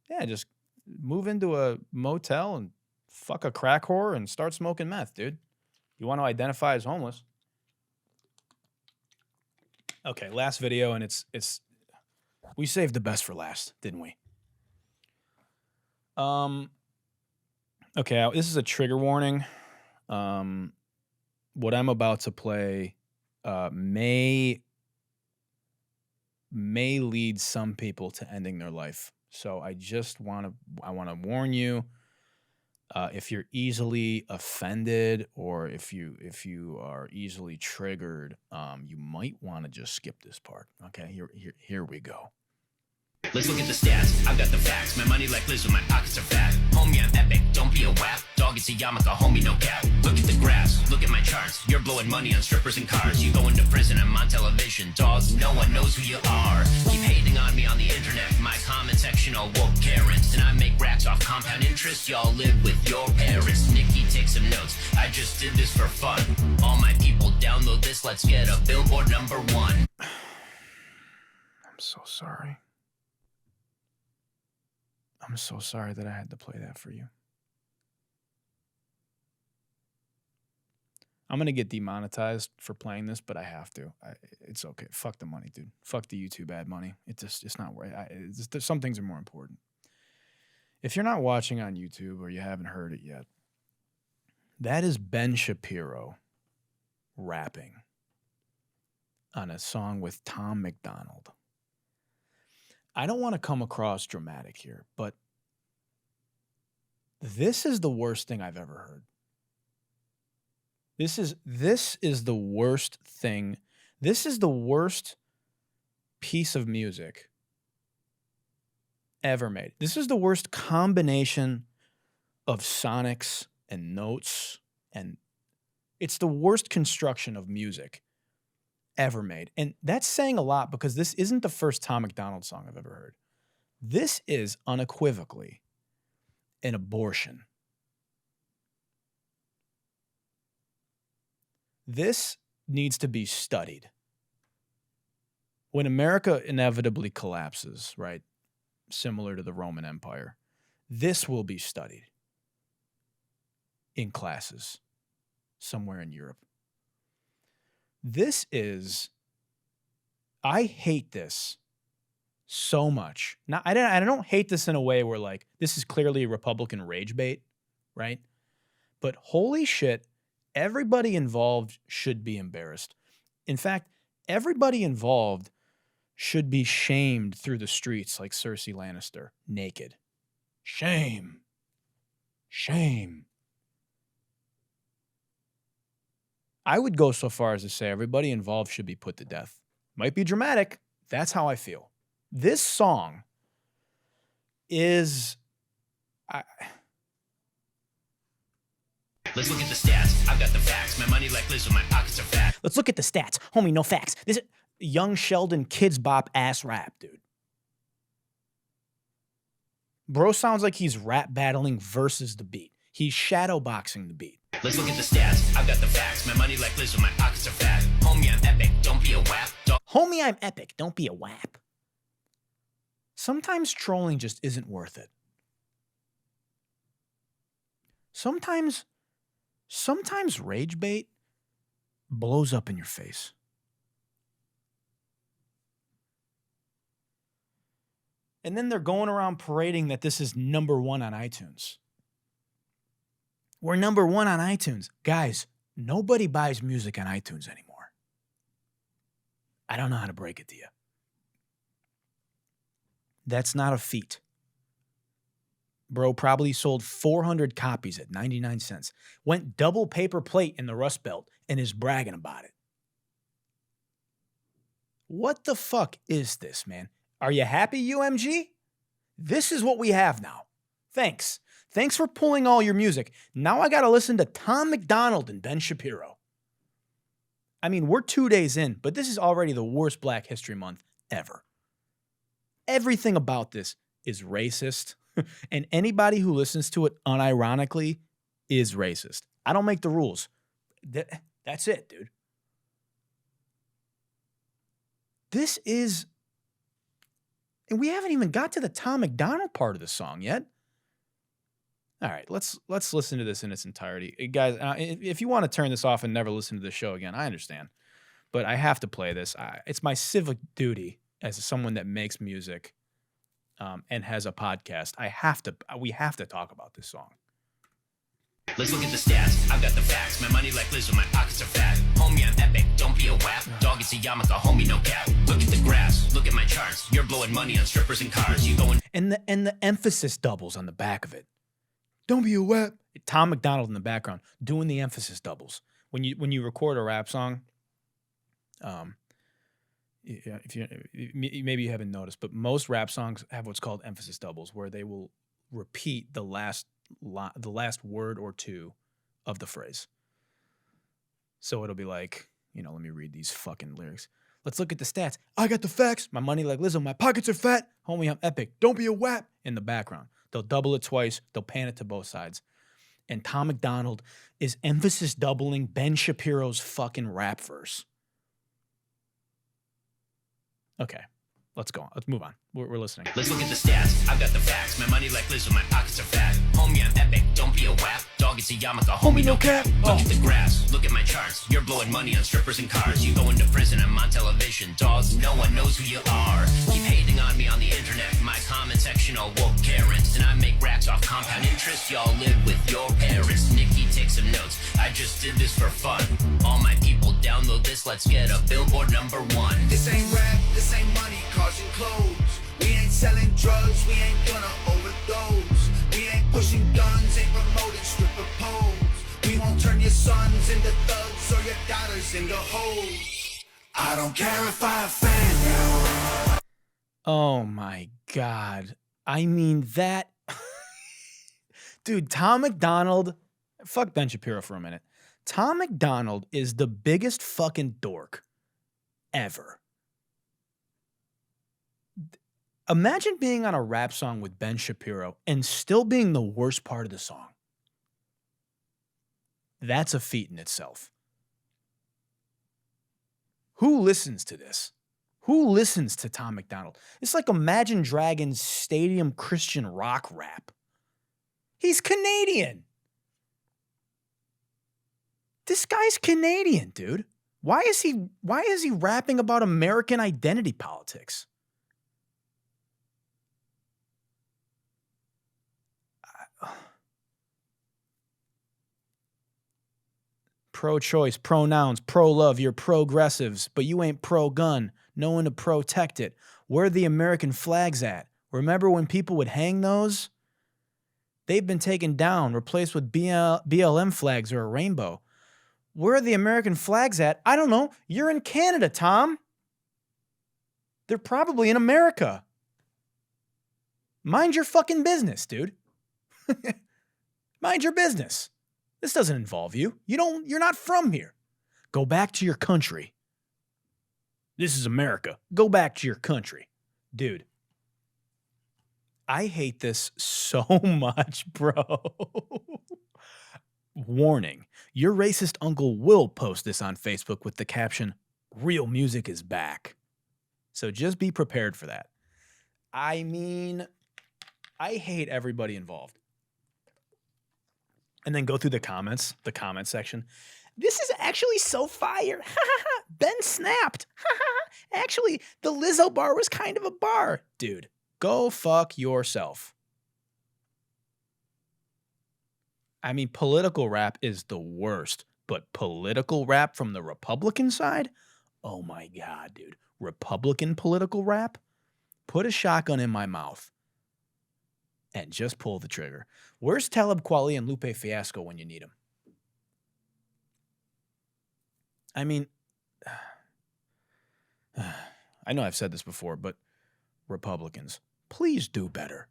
Yeah, just move into a motel and fuck a crack whore and start smoking meth, dude. You want to identify as homeless. Okay, last video, and it's we saved the best for last, didn't we? Okay, this is a trigger warning. What I'm about to play may lead some people to ending their life. So I want to warn you. If you're easily offended or if you are easily triggered, you might want to just skip this part. Okay, here we go. Let's look at the stats. I've got the facts. My money like Liz, my pockets are fat. Homie, I'm epic. Don't be a whap. Dog, it's a yarmulke. Homie, no cap. Look at the graphs. Look at my charts. You're blowing money on strippers and cars. You go into prison. I'm on television. Dog, no one knows who you are. Keep hating on me on the internet. My comment section all woke Karens. And I make racks off compound interest. Y'all live with your parents. Nikki, take some notes. I just did this for fun. All my people download this. Let's get a Billboard #1. I'm so sorry. I'm so sorry that I had to play that for you. I'm going to get demonetized for playing this, but I have to. It's okay. Fuck the money, dude. Fuck the YouTube ad money. It's not right. Some things are more important. If you're not watching on YouTube or you haven't heard it yet, that is Ben Shapiro rapping on a song with Tom McDonald. I don't want to come across dramatic here, but this is the worst thing I've ever heard. This is the worst thing. This is the worst piece of music ever made. This is the worst combination of sonics and notes, and it's the worst construction of music ever made. And that's saying a lot because this isn't the first Tom McDonald song I've ever heard. This is unequivocally an abortion. This needs to be studied. When America inevitably collapses, right, similar to the Roman Empire, this will be studied in classes somewhere in Europe. I hate this so much. Now, I don't hate this in a way where like, this is clearly a Republican rage bait, right? But holy shit, everybody involved should be embarrassed. In fact, everybody involved should be shamed through the streets like Cersei Lannister, naked. Shame. Shame. I would go so far as to say everybody involved should be put to death. Might be dramatic. That's how I feel. This song is... Let's look at the stats. I've got the facts. My money like Liz, my pockets are fat. Let's look at the stats. Homie, no facts. This is Young Sheldon Kids Bop ass rap, dude. Bro sounds like he's rap battling versus the beat. He's shadowboxing the beat. Let's look at the stats. I've got the facts. My money like Liz, my pockets are fat. Homie, I'm epic. Don't be a wap. Homie, I'm epic. Don't be a wap. Sometimes trolling just isn't worth it. Sometimes rage bait blows up in your face. And then they're going around parading that this is #1 on iTunes. We're #1 on iTunes. Guys, nobody buys music on iTunes anymore. I don't know how to break it to you. That's not a feat. Bro probably sold 400 copies at 99 cents. Went double paper plate in the Rust Belt and is bragging about it. What the fuck is this, man? Are you happy, UMG? This is what we have now. Thanks. Thanks for pulling all your music. Now I got to listen to Tom McDonald and Ben Shapiro. I mean, we're 2 days in, but this is already the worst Black History Month ever. Everything about this is racist, and anybody who listens to it unironically is racist. I don't make the rules. That's it, dude. This is... And we haven't even got to the Tom McDonald part of the song yet. All right, let's listen to this in its entirety. Guys, if you want to turn this off and never listen to the show again, I understand. But I have to play this. It's my civic duty as someone that makes music and has a podcast. We have to talk about this song. Let's look at the stats. I've got the facts. My money like Liz, my pockets are fat. Homie, I'm epic. Don't be a wap. Dog, it's a yarmulke. Homie, no cap. Look at the graphs. Look at my charts. You're blowing money on strippers and cars. You going... And the emphasis doubles on the back of it. Don't be a wap. Tom McDonald in the background doing the emphasis doubles. When you record a rap song, if you maybe you haven't noticed, but most rap songs have what's called emphasis doubles, where they will repeat the last word or two of the phrase. So it'll be like, let me read these fucking lyrics. Let's look at the stats. I got the facts. My money like Lizzo. My pockets are fat. Homie, I'm epic. Don't be a wap. In the background. They'll double it twice. They'll pan it to both sides. And Tom McDonald is emphasis doubling Ben Shapiro's fucking rap verse. Okay. Let's go on. Let's move on. We're listening. Let's look at the stats. I've got the facts. My money like Liz, my pockets are fat. Homie, I'm epic. Don't be a wap. Dog, it's a yarmulke. Homie, no cap. Look at the graphs. Look at my charts. You're blowing money on strippers and cars. You going to prison. I'm on television. Dogs, no one knows who you are. Keep hating on me on the internet. My comment section all woke Karens. And I make racks off compound interest. Y'all live with your parents. Nikki, take some notes. I just did this for fun. All my people download this. Let's get a Billboard #1. This ain't rap. This ain't money. Cars and clothes. We ain't selling drugs, we ain't gonna overdose. We ain't pushing guns, ain't promoting stripper poles. We won't turn your sons into thugs or your daughters into hoes. I don't care if I offend you. Oh my God. I mean that. Dude, Tom McDonald. Fuck Ben Shapiro for a minute. Tom McDonald is the biggest fucking dork ever. Imagine being on a rap song with Ben Shapiro and still being the worst part of the song. That's a feat in itself. Who listens to this? Who listens to Tom McDonald? It's like Imagine Dragons stadium Christian rock rap. He's Canadian. This guy's Canadian, dude. Why is he rapping about American identity politics? Pro-choice, pronouns, pro-love, you're progressives, but you ain't pro-gun. No one to protect it. Where are the American flags at? Remember when people would hang those? They've been taken down, replaced with BLM flags or a rainbow. Where are the American flags at? I don't know. You're in Canada, Tom. They're probably in America. Mind your fucking business, dude. Mind your business. This doesn't involve you. You're not from here. Go back to your country. This is America. Go back to your country. Dude, I hate this so much, bro. Warning. Your racist uncle will post this on Facebook with the caption, "Real music is back." So just be prepared for that. I mean, I hate everybody involved. And then go through the comment section. This is actually so fire. Ben snapped. Actually, the Lizzo bar was kind of a bar. Dude, go fuck yourself. I mean, political rap is the worst, but political rap from the Republican side? Oh my God, dude. Republican political rap? Put a shotgun in my mouth and just pull the trigger. Where's Talib Kweli and Lupe Fiasco when you need them? I mean, I know I've said this before, but Republicans, please do better.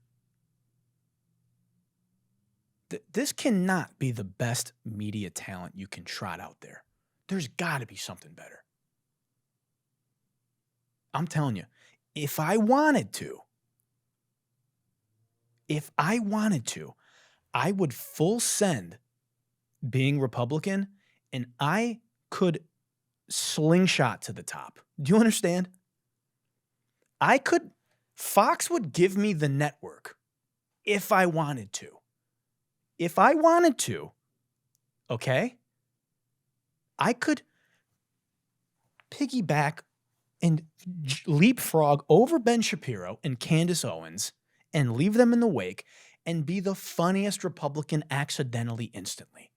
This cannot be the best media talent you can trot out there. There's got to be something better. I'm telling you, if I wanted to, I would full send being Republican and I could slingshot to the top. Do you understand? Fox would give me the network if I wanted to. If I wanted to, okay, I could piggyback and leapfrog over Ben Shapiro and Candace Owens and leave them in the wake and be the funniest Republican accidentally instantly.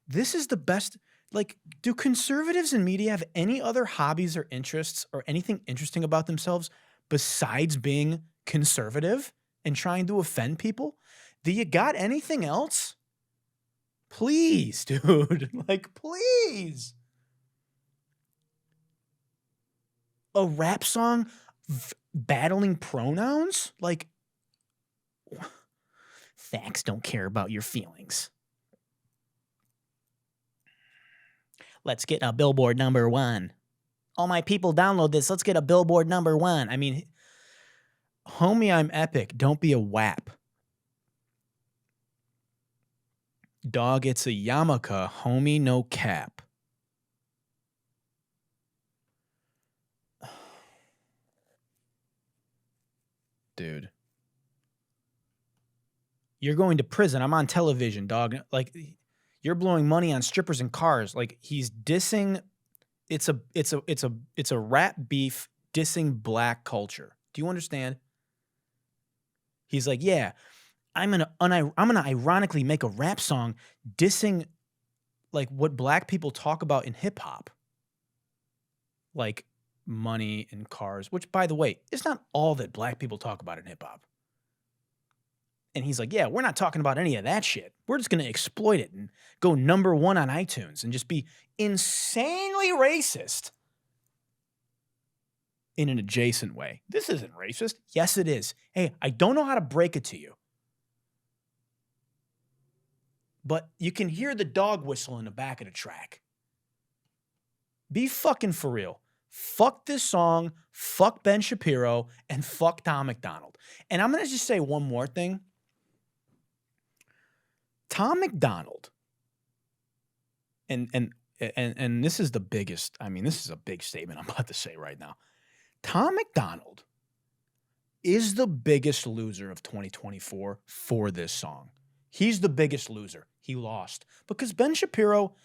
This is the best. Like, do conservatives in media have any other hobbies or interests or anything interesting about themselves besides being conservative and trying to offend people? Do you got anything else? Please, dude. Like, please. A rap song battling pronouns? Like, facts don't care about your feelings. Let's get a Billboard #1. All my people download this. Let's get a Billboard #1. I mean, homie, I'm epic. Don't be a WAP. Dog, it's a yarmulke. Homie, no cap. Dude. You're going to prison. I'm on television, dog. Like, you're blowing money on strippers and cars. Like, he's dissing. It's a rap beef dissing black culture. Do you understand? He's like, yeah, I'm gonna ironically make a rap song dissing like what black people talk about in hip hop, like money and cars. Which, by the way, is not all that black people talk about in hip hop. And he's like, yeah, we're not talking about any of that shit. We're just going to exploit it and go #1 on iTunes and just be insanely racist in an adjacent way. This isn't racist. Yes, it is. Hey, I don't know how to break it to you, but you can hear the dog whistle in the back of the track. Be fucking for real. Fuck this song, fuck Ben Shapiro, and fuck Tom McDonald. And I'm going to just say one more thing. Tom McDonald, and this is the biggest, I mean, this is a big statement I'm about to say right now. Tom McDonald is the biggest loser of 2024 for this song. He's the biggest loser. He lost. Because Ben Shapiro,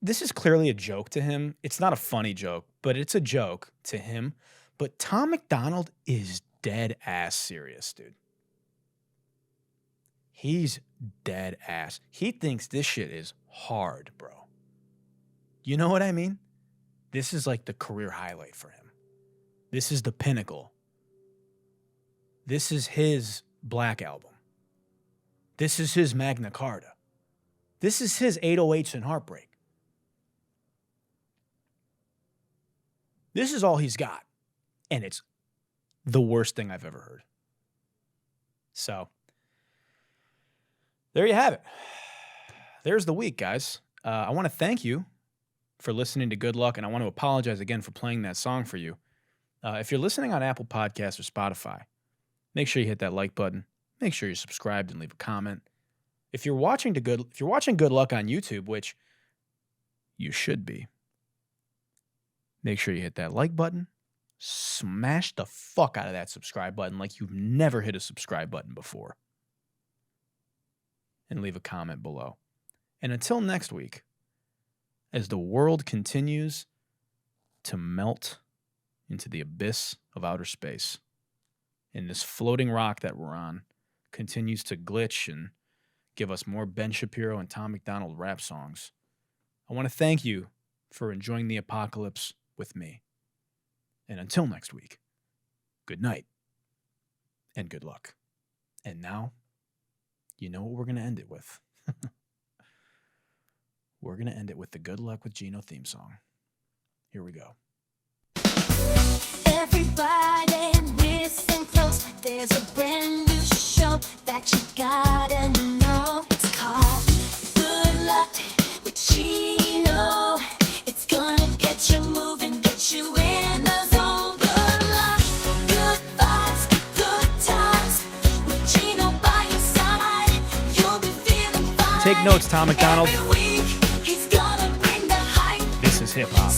this is clearly a joke to him. It's not a funny joke, but it's a joke to him. But Tom McDonald is dead ass serious, dude. He's dead ass. He thinks this shit is hard, bro. You know what I mean? This is like the career highlight for him. This is the pinnacle. This is his Black album. This is his Magna Carta. This is his 808s and Heartbreak. This is all he's got. And it's the worst thing I've ever heard. So, there you have it. There's the week, guys. I want to thank you for listening to Good Luck, and I want to apologize again for playing that song for you. If you're listening on Apple Podcasts or Spotify, make sure you hit that like button. Make sure you're subscribed and leave a comment. If you're watching Good Luck on YouTube, which you should be, make sure you hit that like button. Smash the fuck out of that subscribe button like you've never hit a subscribe button before. And leave a comment below. And until next week, as the world continues to melt into the abyss of outer space, and this floating rock that we're on continues to glitch and give us more Ben Shapiro and Tom McDonald rap songs, I want to thank you for enjoying the apocalypse with me. And until next week, good night and good luck. And now, you know what we're going to end it with. We're going to end it with the Good Luck with Gino theme song. Here we go. Everybody listen close. There's a brand new show that you gotta know. It's called Good Luck with Gino. It's gonna get you moving, get you in the zone. Good luck, good vibes, good times. With Gino by your side, you'll be feeling fine. Take notes, Tom McDonald. Every week, he's gonna bring the hype. This is hip hop.